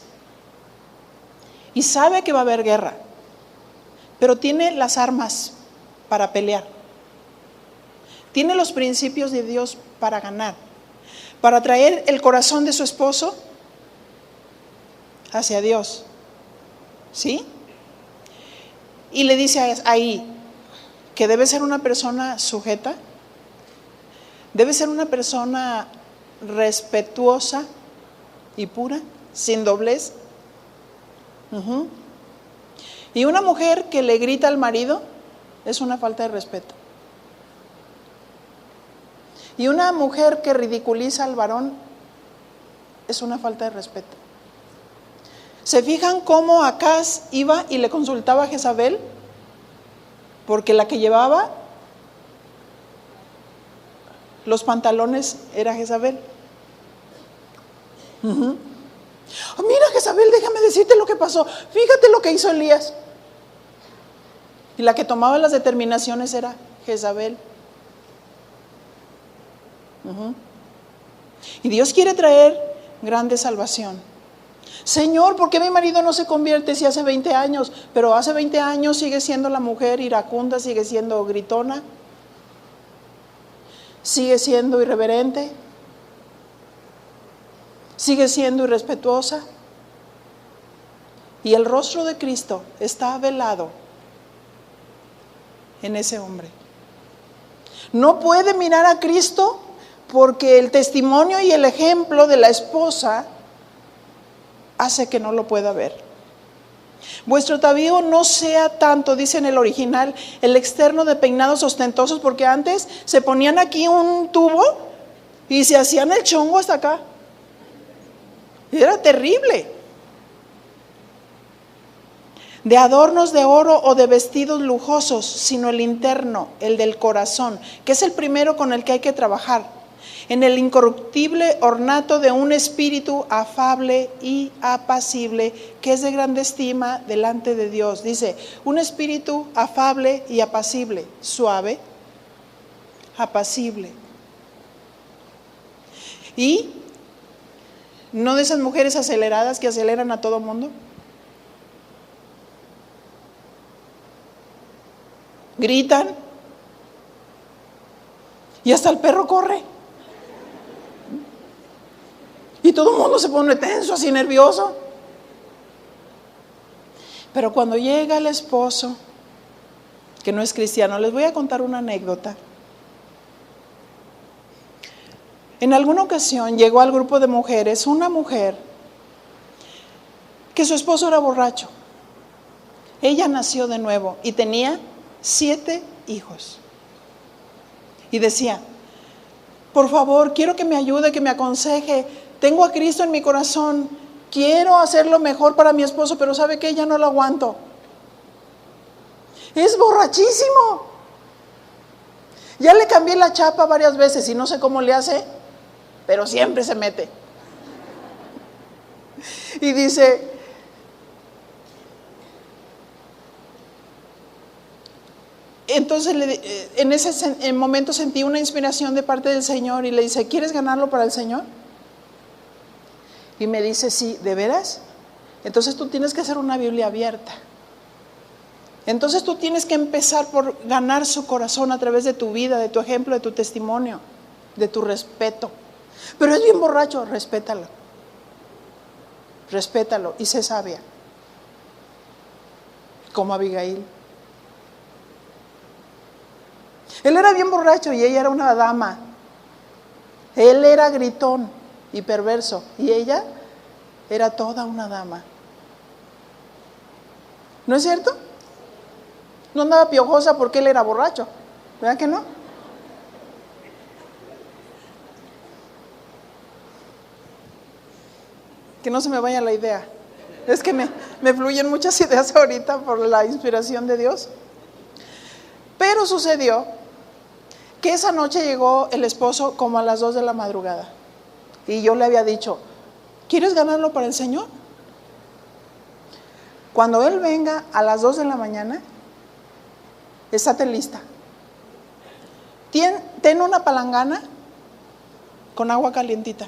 y sabe que va a haber guerra, pero tiene las armas para pelear, tiene los principios de Dios para ganar, para traer el corazón de su esposo hacia Dios, ¿sí? Y le dice ahí que debe ser una persona sujeta, debe ser una persona respetuosa y pura, sin doblez. Y una mujer que le grita al marido es una falta de respeto. Y una mujer que ridiculiza al varón es una falta de respeto. ¿Se fijan cómo Acaz iba y le consultaba a Jezabel? Porque la que llevaba los pantalones era Jezabel. Oh, mira, Jezabel, déjame decirte lo que pasó. Fíjate lo que hizo Elías. Y la que tomaba las determinaciones era Jezabel. Y Dios quiere traer grande salvación. Señor, ¿por qué mi marido no se convierte si hace 20 años? Pero hace 20 años sigue siendo la mujer iracunda, sigue siendo gritona, sigue siendo irreverente, sigue siendo irrespetuosa. Y el rostro de Cristo está velado en ese hombre. No puede mirar a Cristo porque el testimonio y el ejemplo de la esposa hace que no lo pueda ver. Vuestro atavío no sea tanto, dice en el original, el externo de peinados ostentosos, porque antes se ponían aquí un tubo y se hacían el chongo hasta acá. Y era terrible. De adornos de oro o de vestidos lujosos, sino el interno, el del corazón, que es el primero con el que hay que trabajar, en el incorruptible ornato de un espíritu afable y apacible, que es de grande estima delante de Dios. Dice, un espíritu afable y apacible, suave, apacible. Y no de esas mujeres aceleradas que aceleran a todo mundo. Gritan y hasta el perro corre. Y todo el mundo se pone tenso, así nervioso. Pero cuando llega el esposo, que no es cristiano, les voy a contar una anécdota. En alguna ocasión llegó al grupo de mujeres una mujer que su esposo era borracho. Ella nació de nuevo y tenía 7 hijos. Y decía: por favor, quiero que me ayude, que me aconseje. Tengo a Cristo en mi corazón. Quiero hacer lo mejor para mi esposo, pero ¿sabe qué? Ya no lo aguanto. Es borrachísimo. Ya le cambié la chapa varias veces y no sé cómo le hace, pero siempre se mete. Y dice: entonces en ese momento sentí una inspiración de parte del Señor y le dice: ¿quieres ganarlo para el Señor? Y me dice: sí. ¿De veras? Entonces tú tienes que hacer una Biblia abierta. Entonces tú tienes que empezar por ganar su corazón a través de tu vida, de tu ejemplo, de tu testimonio, de tu respeto. Pero es bien borracho, respétalo. Respétalo y sé sabia, como Abigail. Él era bien borracho y ella era una dama. Él era gritón y perverso y ella era toda una dama. ¿No es cierto? No andaba piojosa porque él era borracho, ¿verdad que no? Que no se me vaya la idea. Es que me fluyen muchas ideas ahorita por la inspiración de Dios. Pero sucedió que esa noche llegó el esposo como a las 2 de la madrugada. Y yo le había dicho: ¿quieres ganarlo para el Señor? Cuando él venga a las 2 de la mañana, estate lista. Ten una palangana con agua calientita.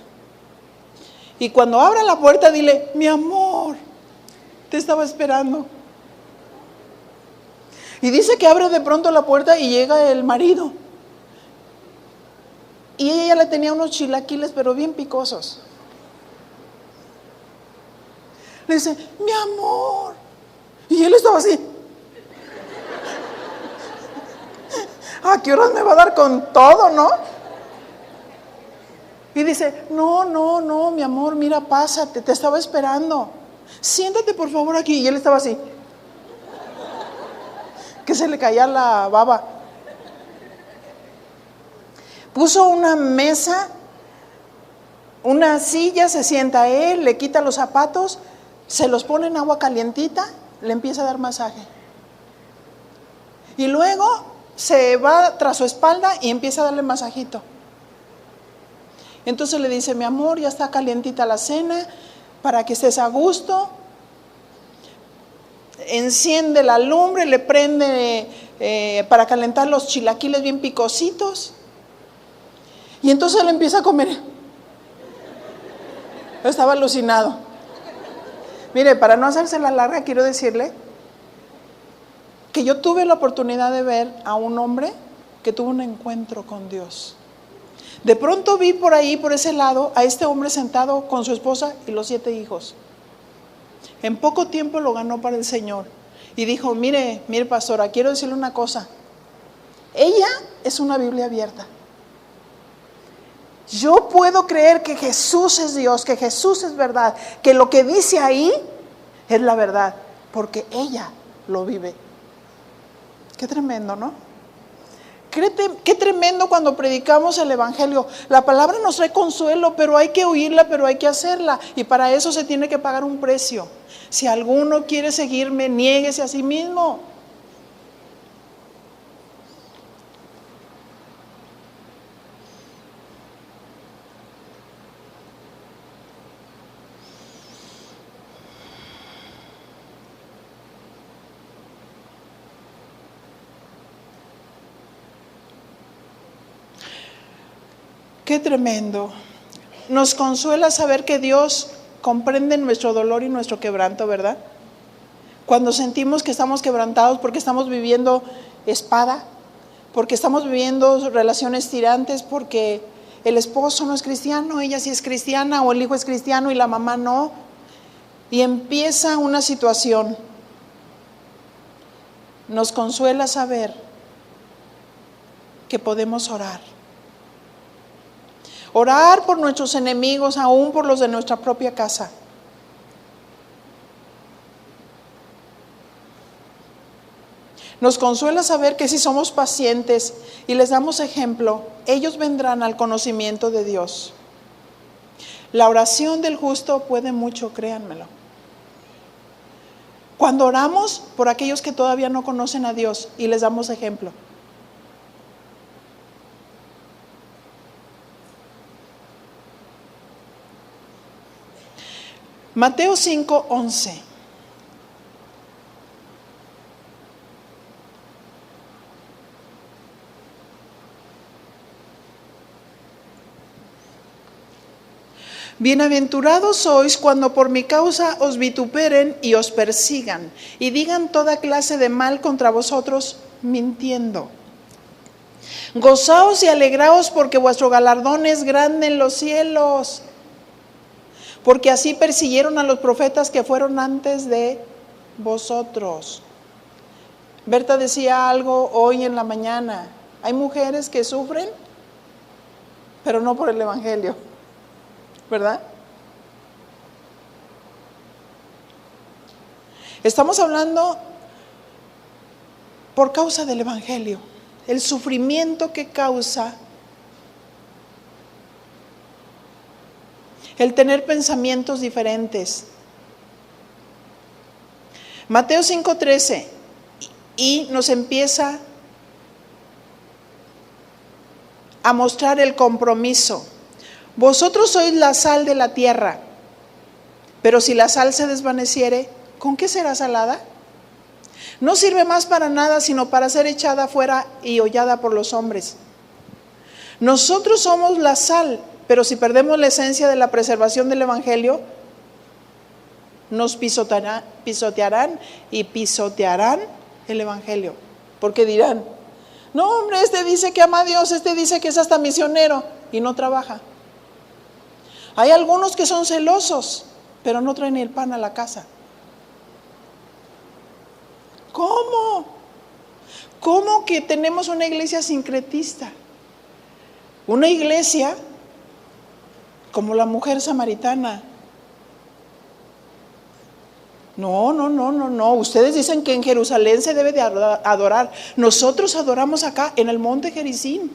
Y cuando abra la puerta, dile: mi amor, te estaba esperando. Y dice que abre de pronto la puerta y llega el marido. Y ella le tenía unos chilaquiles, pero bien picosos. Le dice: mi amor. Y él estaba así: ¿a qué horas me va a dar con todo, no? Y dice: no, mi amor, mira, pásate, te estaba esperando. Siéntate por favor aquí. Y él estaba así, que se le caía la baba. Puso una mesa, una silla, se sienta él, le quita los zapatos, se los pone en agua calientita, le empieza a dar masaje. Y luego se va tras su espalda y empieza a darle masajito. Entonces le dice: mi amor, ya está calientita la cena, para que estés a gusto. Enciende la lumbre, le prende para calentar los chilaquiles bien picositos. Y entonces él empieza a comer. Estaba alucinado. Mire, para no hacerse la larga, quiero decirle que yo tuve la oportunidad de ver a un hombre que tuvo un encuentro con Dios. De pronto vi por ahí, por ese lado, a este hombre sentado con su esposa y los 7 hijos. En poco tiempo lo ganó para el Señor. Y dijo: mire pastora, quiero decirle una cosa. Ella es una Biblia abierta. Yo puedo creer que Jesús es Dios, que Jesús es verdad, que lo que dice ahí es la verdad, porque ella lo vive. Qué tremendo, ¿no? Qué tremendo cuando predicamos el Evangelio. La palabra nos trae consuelo, pero hay que oírla, pero hay que hacerla. Y para eso se tiene que pagar un precio. Si alguno quiere seguirme, niéguese a sí mismo. Qué tremendo. Nos consuela saber que Dios comprende nuestro dolor y nuestro quebranto, ¿verdad? Cuando sentimos que estamos quebrantados porque estamos viviendo espada, porque estamos viviendo relaciones tirantes, porque el esposo no es cristiano, ella sí es cristiana, o el hijo es cristiano y la mamá no. Y empieza una situación. nos consuela saber que podemos orar. Orar por nuestros enemigos, aún por los de nuestra propia casa. Nos consuela saber que si somos pacientes y les damos ejemplo, ellos vendrán al conocimiento de Dios. La oración del justo puede mucho, créanmelo. Cuando oramos por aquellos que todavía no conocen a Dios y les damos ejemplo. Mateo 5:11. Bienaventurados sois cuando por mi causa os vituperen y os persigan, y digan toda clase de mal contra vosotros, mintiendo. Gozaos y alegraos, porque vuestro galardón es grande en los cielos, porque así persiguieron a los profetas que fueron antes de vosotros. Berta decía algo hoy en la mañana. Hay mujeres que sufren, pero no por el evangelio, ¿verdad? Estamos hablando por causa del evangelio, el sufrimiento que causa el tener pensamientos diferentes. Mateo 5:13, y nos empieza a mostrar el compromiso. Vosotros sois la sal de la tierra, pero si la sal se desvaneciere, ¿con qué será salada? No sirve más para nada, sino para ser echada fuera y hollada por los hombres. Nosotros somos la sal, pero si perdemos la esencia de la preservación del evangelio, nos pisotearán el evangelio. Porque dirán, no hombre, este dice que ama a Dios, este dice que es hasta misionero y no trabaja. Hay algunos que son celosos, pero no traen ni el pan a la casa. ¿Cómo? ¿Cómo que tenemos una iglesia sincretista? Una iglesia como la mujer samaritana. No. Ustedes dicen que en Jerusalén se debe de adorar. Nosotros adoramos acá en el monte Gerizim.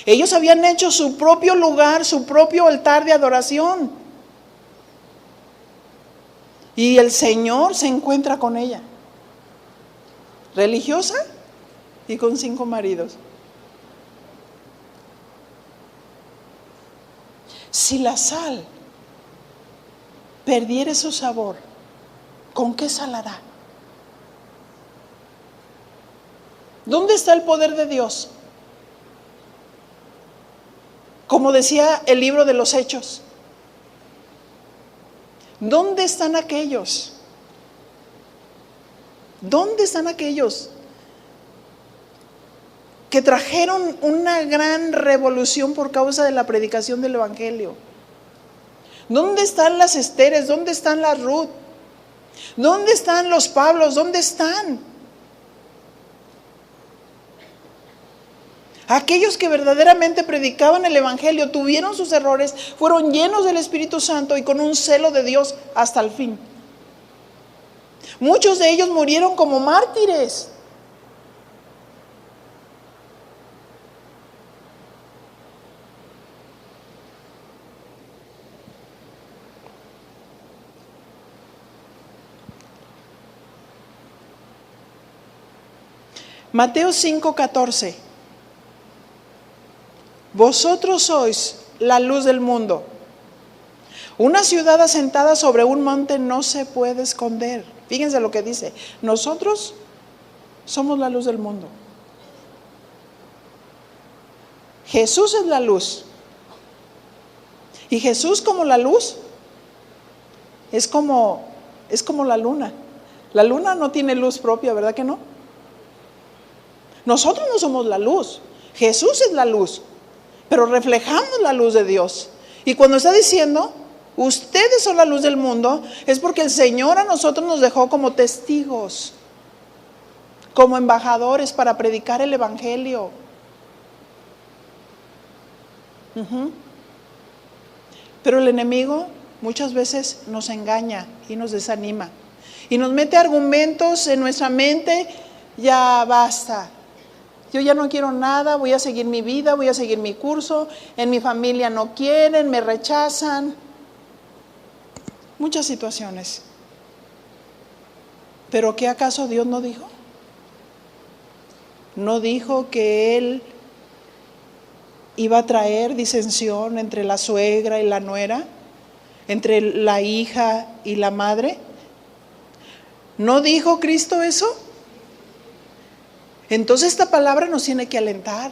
Ellos habían hecho su propio lugar, su propio altar de adoración. Y el Señor se encuentra con ella. Religiosa y con 5 maridos. Si la sal perdiere su sabor, ¿con qué salará? ¿Dónde está el poder de Dios? Como decía el libro de los Hechos, ¿dónde están aquellos? ¿Dónde están aquellos que trajeron una gran revolución por causa de la predicación del evangelio? ¿Dónde están las Esteres? ¿Dónde están las Ruth? ¿Dónde están los Pablos? ¿Dónde están? Aquellos que verdaderamente predicaban el evangelio, tuvieron sus errores, fueron llenos del Espíritu Santo y con un celo de Dios hasta el fin. Muchos de ellos murieron como mártires. Mateo 5:14. Vosotros sois la luz del mundo. Una ciudad asentada sobre un monte no se puede esconder. Fíjense lo que dice. Nosotros somos la luz del mundo. Jesús es la luz. Y Jesús como la luz es como la luna. La luna no tiene luz propia, ¿verdad que no? Nosotros no somos la luz. Jesús es la luz. Pero reflejamos la luz de Dios. Y cuando está diciendo, ustedes son la luz del mundo, es porque el Señor a nosotros nos dejó como testigos. como embajadores para predicar el evangelio. Pero el enemigo muchas veces nos engaña y nos desanima y nos mete argumentos en nuestra mente. Ya basta, yo ya no quiero nada, voy a seguir mi vida, voy a seguir mi curso, en mi familia no quieren, me rechazan. Muchas situaciones. ¿Pero qué acaso Dios no dijo? ¿No dijo que Él iba a traer disensión entre la suegra y la nuera? ¿Entre la hija y la madre? ¿No dijo Cristo eso? Entonces esta palabra nos tiene que alentar.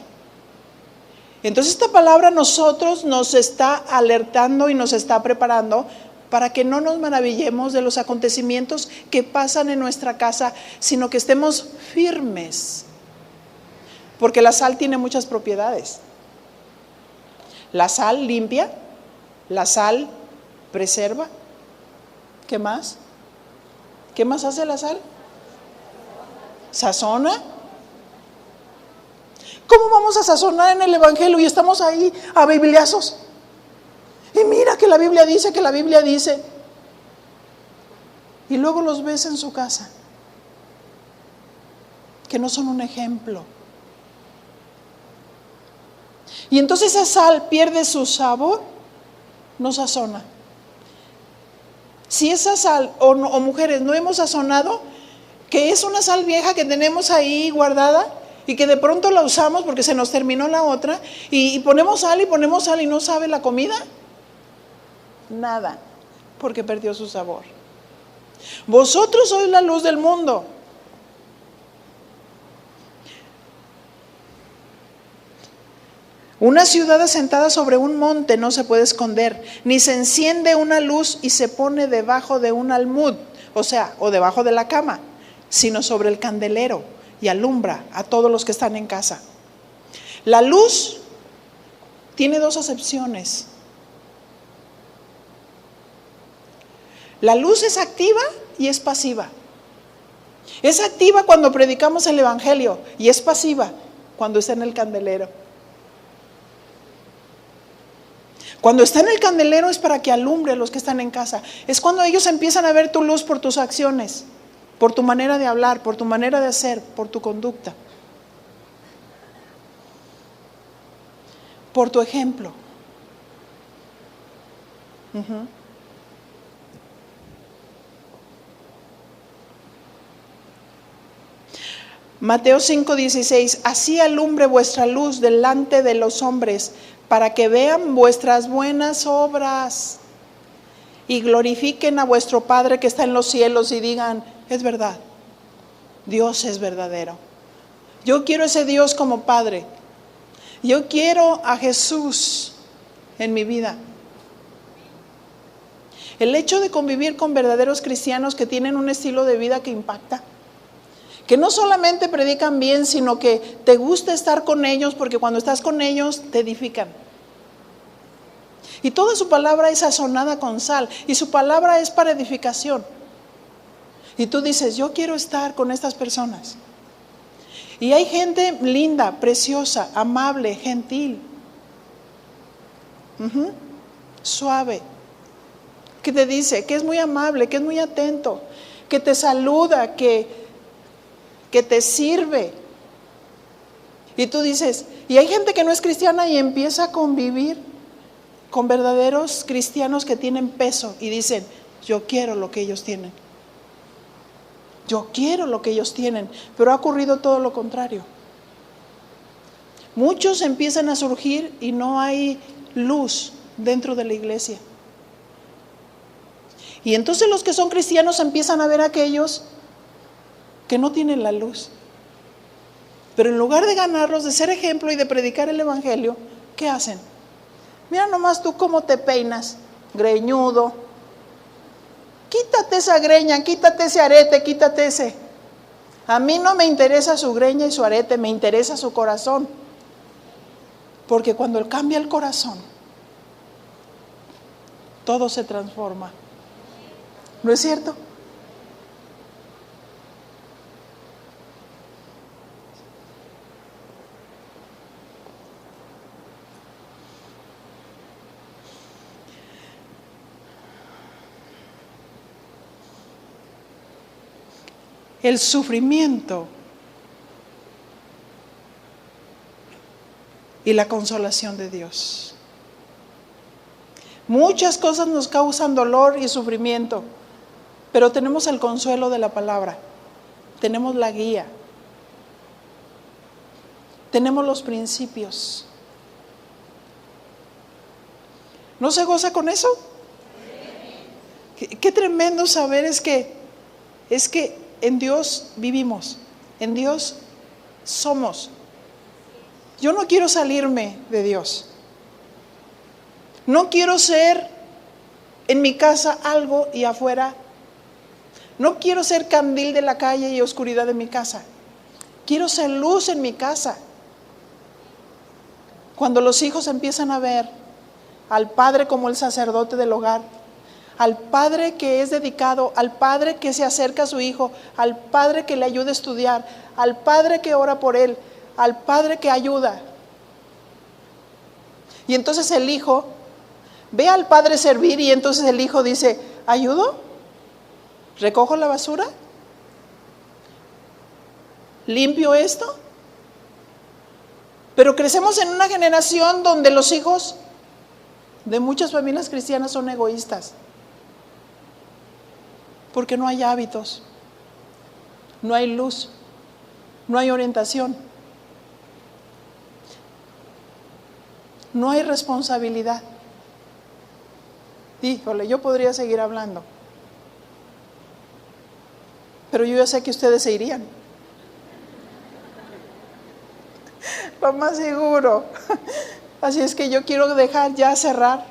Entonces esta palabra a nosotros nos está alertando y nos está preparando para que no nos maravillemos de los acontecimientos que pasan en nuestra casa, sino que estemos firmes. Porque la sal tiene muchas propiedades. La sal limpia, la sal preserva. ¿Qué más? ¿Qué más hace la sal? Sazona. ¿Cómo vamos a sazonar en el evangelio y estamos ahí a bibliazos? Y mira que la Biblia dice, que la Biblia dice. Y luego los ves en su casa, que no son un ejemplo. Y entonces esa sal pierde su sabor, no sazona. Si esa sal, o mujeres, no hemos sazonado, que es una sal vieja que tenemos ahí guardada y que de pronto la usamos porque se nos terminó la otra, y ponemos sal y no sabe la comida, nada, porque perdió su sabor. Vosotros sois la luz del mundo. Una ciudad asentada sobre un monte no se puede esconder, ni se enciende una luz y se pone debajo de un almud, o debajo de la cama, sino sobre el candelero, y alumbra a todos los que están en casa. La luz tiene dos acepciones. La luz es activa y es pasiva. Es activa cuando predicamos el evangelio y es pasiva cuando está en el candelero. Cuando está en el candelero es para que alumbre a los que están en casa. Es cuando ellos empiezan a ver tu luz por tus acciones, por tu manera de hablar, por tu manera de hacer, por tu conducta, por tu ejemplo. Mateo 5:16, así alumbre vuestra luz delante de los hombres, para que vean vuestras buenas obras y glorifiquen a vuestro Padre que está en los cielos y digan, es verdad, Dios es verdadero. Yo quiero ese Dios como Padre. Yo quiero a Jesús en mi vida. El hecho de convivir con verdaderos cristianos que tienen un estilo de vida que impacta, que no solamente predican bien, sino que te gusta estar con ellos, porque cuando estás con ellos te edifican. Y toda su palabra es sazonada con sal, y su palabra es para edificación. Y tú dices, yo quiero estar con estas personas. Y hay gente linda, preciosa, amable, gentil, suave, que te dice, que es muy amable, que es muy atento, que te saluda, que te sirve. Y tú dices, y hay gente que no es cristiana y empieza a convivir con verdaderos cristianos que tienen peso y dicen, yo quiero lo que ellos tienen. Yo quiero lo que ellos tienen, pero ha ocurrido todo lo contrario. Muchos empiezan a surgir y no hay luz dentro de la iglesia. Y entonces los que son cristianos empiezan a ver a aquellos que no tienen la luz. Pero en lugar de ganarlos, de ser ejemplo y de predicar el evangelio, ¿qué hacen? Mira nomás tú cómo te peinas, greñudo. Quítate esa greña, quítate ese arete, quítate ese. A mí no me interesa su greña y su arete, me interesa su corazón. Porque cuando cambia el corazón, todo se transforma. ¿No es cierto? el sufrimiento y la consolación de Dios. Muchas cosas nos causan dolor y sufrimiento, pero tenemos el consuelo de la palabra, tenemos la guía, tenemos los principios. ¿No se goza con eso? Qué tremendo saber es que en Dios vivimos, en Dios somos. Yo no quiero salirme de Dios. No quiero ser en mi casa algo y afuera. No quiero ser candil de la calle y oscuridad de mi casa. Quiero ser luz en mi casa. Cuando los hijos empiezan a ver al padre como el sacerdote del hogar, al padre que es dedicado, al padre que se acerca a su hijo, al padre que le ayuda a estudiar, al padre que ora por él, al padre que ayuda. Y entonces el hijo ve al padre servir y entonces el hijo dice, ¿ayudo? ¿Recojo la basura? ¿Limpio esto? Pero crecemos en una generación donde los hijos de muchas familias cristianas son egoístas. Porque no hay hábitos, no hay luz, no hay orientación, no hay responsabilidad. Híjole, yo podría seguir hablando, pero yo ya sé que ustedes se irían. Lo más seguro. Así es que yo quiero dejar ya cerrar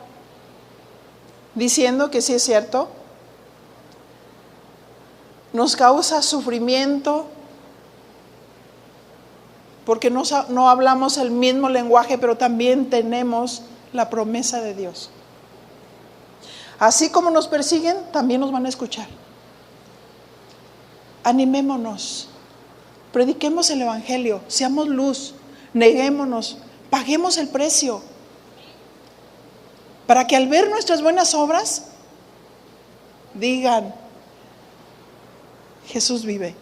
diciendo que sí es cierto. Nos causa sufrimiento porque no hablamos el mismo lenguaje, pero también tenemos la promesa de Dios. Así como nos persiguen, también nos van a escuchar. Animémonos, prediquemos el Evangelio, seamos luz, neguémonos, paguemos el precio, para que al ver nuestras buenas obras digan, Jesús vive.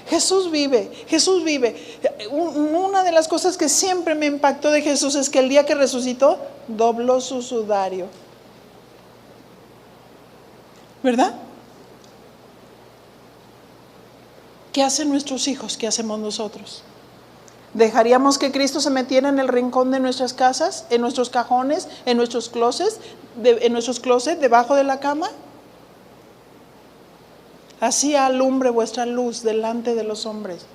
Jesús vive, Jesús vive. Una de las cosas que siempre me impactó de Jesús es que el día que resucitó, dobló su sudario. ¿Verdad? ¿Qué hacen nuestros hijos? ¿Qué hacemos nosotros? ¿Dejaríamos que Cristo se metiera en el rincón de nuestras casas, en nuestros cajones, en nuestros closets, debajo de la cama? Así alumbre vuestra luz delante de los hombres.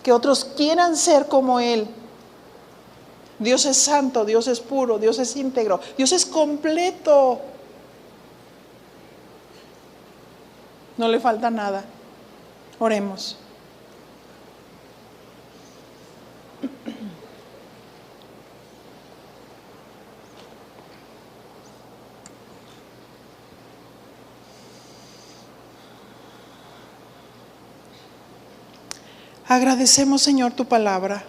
Que otros quieran ser como Él. Dios es santo, Dios es puro, Dios es íntegro, Dios es completo. No le falta nada. Oremos. Agradecemos, Señor, tu palabra.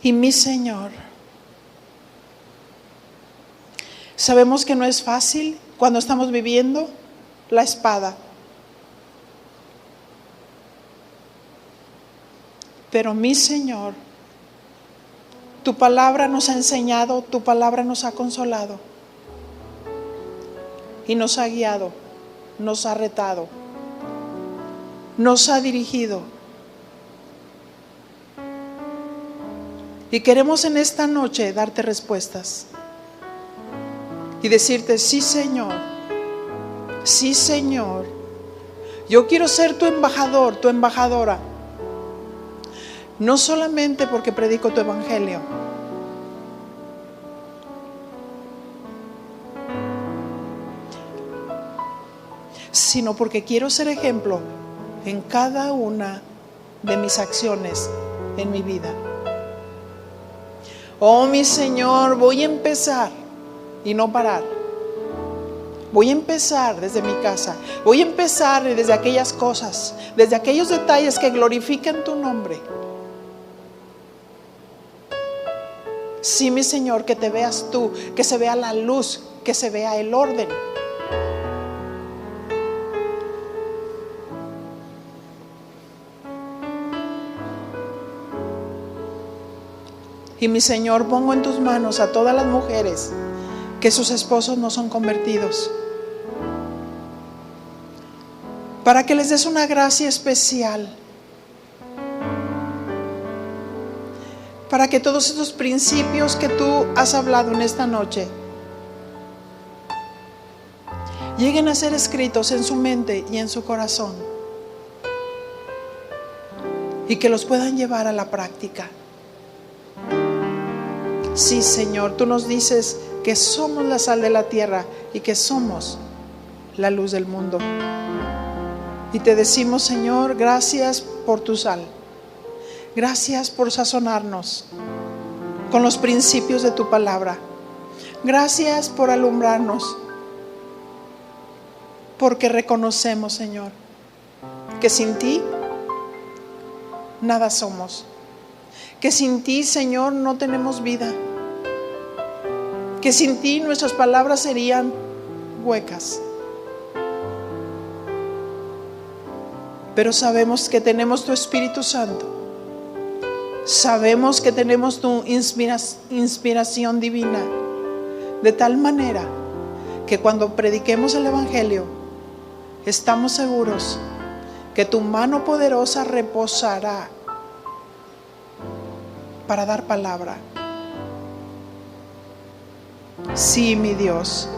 Y mi Señor, sabemos que no es fácil cuando estamos viviendo la espada. Pero mi Señor, tu palabra nos ha enseñado, tu palabra nos ha consolado. Y nos ha guiado, nos ha retado, nos ha dirigido. Y queremos en esta noche darte respuestas y decirte, sí Señor, sí Señor, yo quiero ser tu embajador, tu embajadora. No solamente porque predico tu evangelio, sino porque quiero ser ejemplo en cada una de mis acciones en mi vida. Oh mi Señor, voy a empezar y no parar. Voy a empezar desde mi casa. Voy a empezar desde aquellas cosas, desde aquellos detalles que glorifican tu nombre. Sí, mi Señor, que te veas tú, que se vea la luz, que se vea el orden. Y mi Señor, pongo en tus manos a todas las mujeres que sus esposos no son convertidos, para que les des una gracia especial, para que todos estos principios que tú has hablado en esta noche lleguen a ser escritos en su mente y en su corazón, y que los puedan llevar a la práctica. Sí, Señor, tú nos dices que somos la sal de la tierra y que somos la luz del mundo. Y te decimos, Señor, gracias por tu sal. Gracias por sazonarnos con los principios de tu palabra. Gracias por alumbrarnos, porque reconocemos, Señor, que sin ti nada somos. Que sin ti, Señor, no tenemos vida. Que sin ti nuestras palabras serían huecas. Pero sabemos que tenemos tu Espíritu Santo. Sabemos que tenemos tu inspiración divina. De tal manera que cuando prediquemos el Evangelio, estamos seguros que tu mano poderosa reposará para dar palabra. Sí, mi Dios,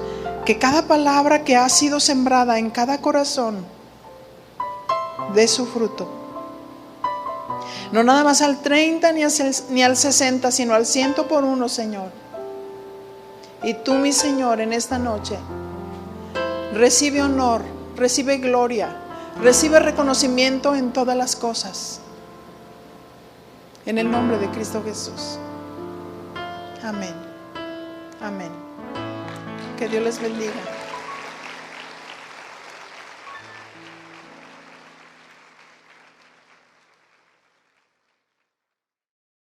que cada palabra que ha sido sembrada en cada corazón dé su fruto. No nada más al 30 ni al 60, sino al 100 por uno, Señor. Y tú, mi Señor, en esta noche recibe honor, recibe gloria, recibe reconocimiento en todas las cosas. En el nombre de Cristo Jesús. Amén. Amén. Que Dios les bendiga.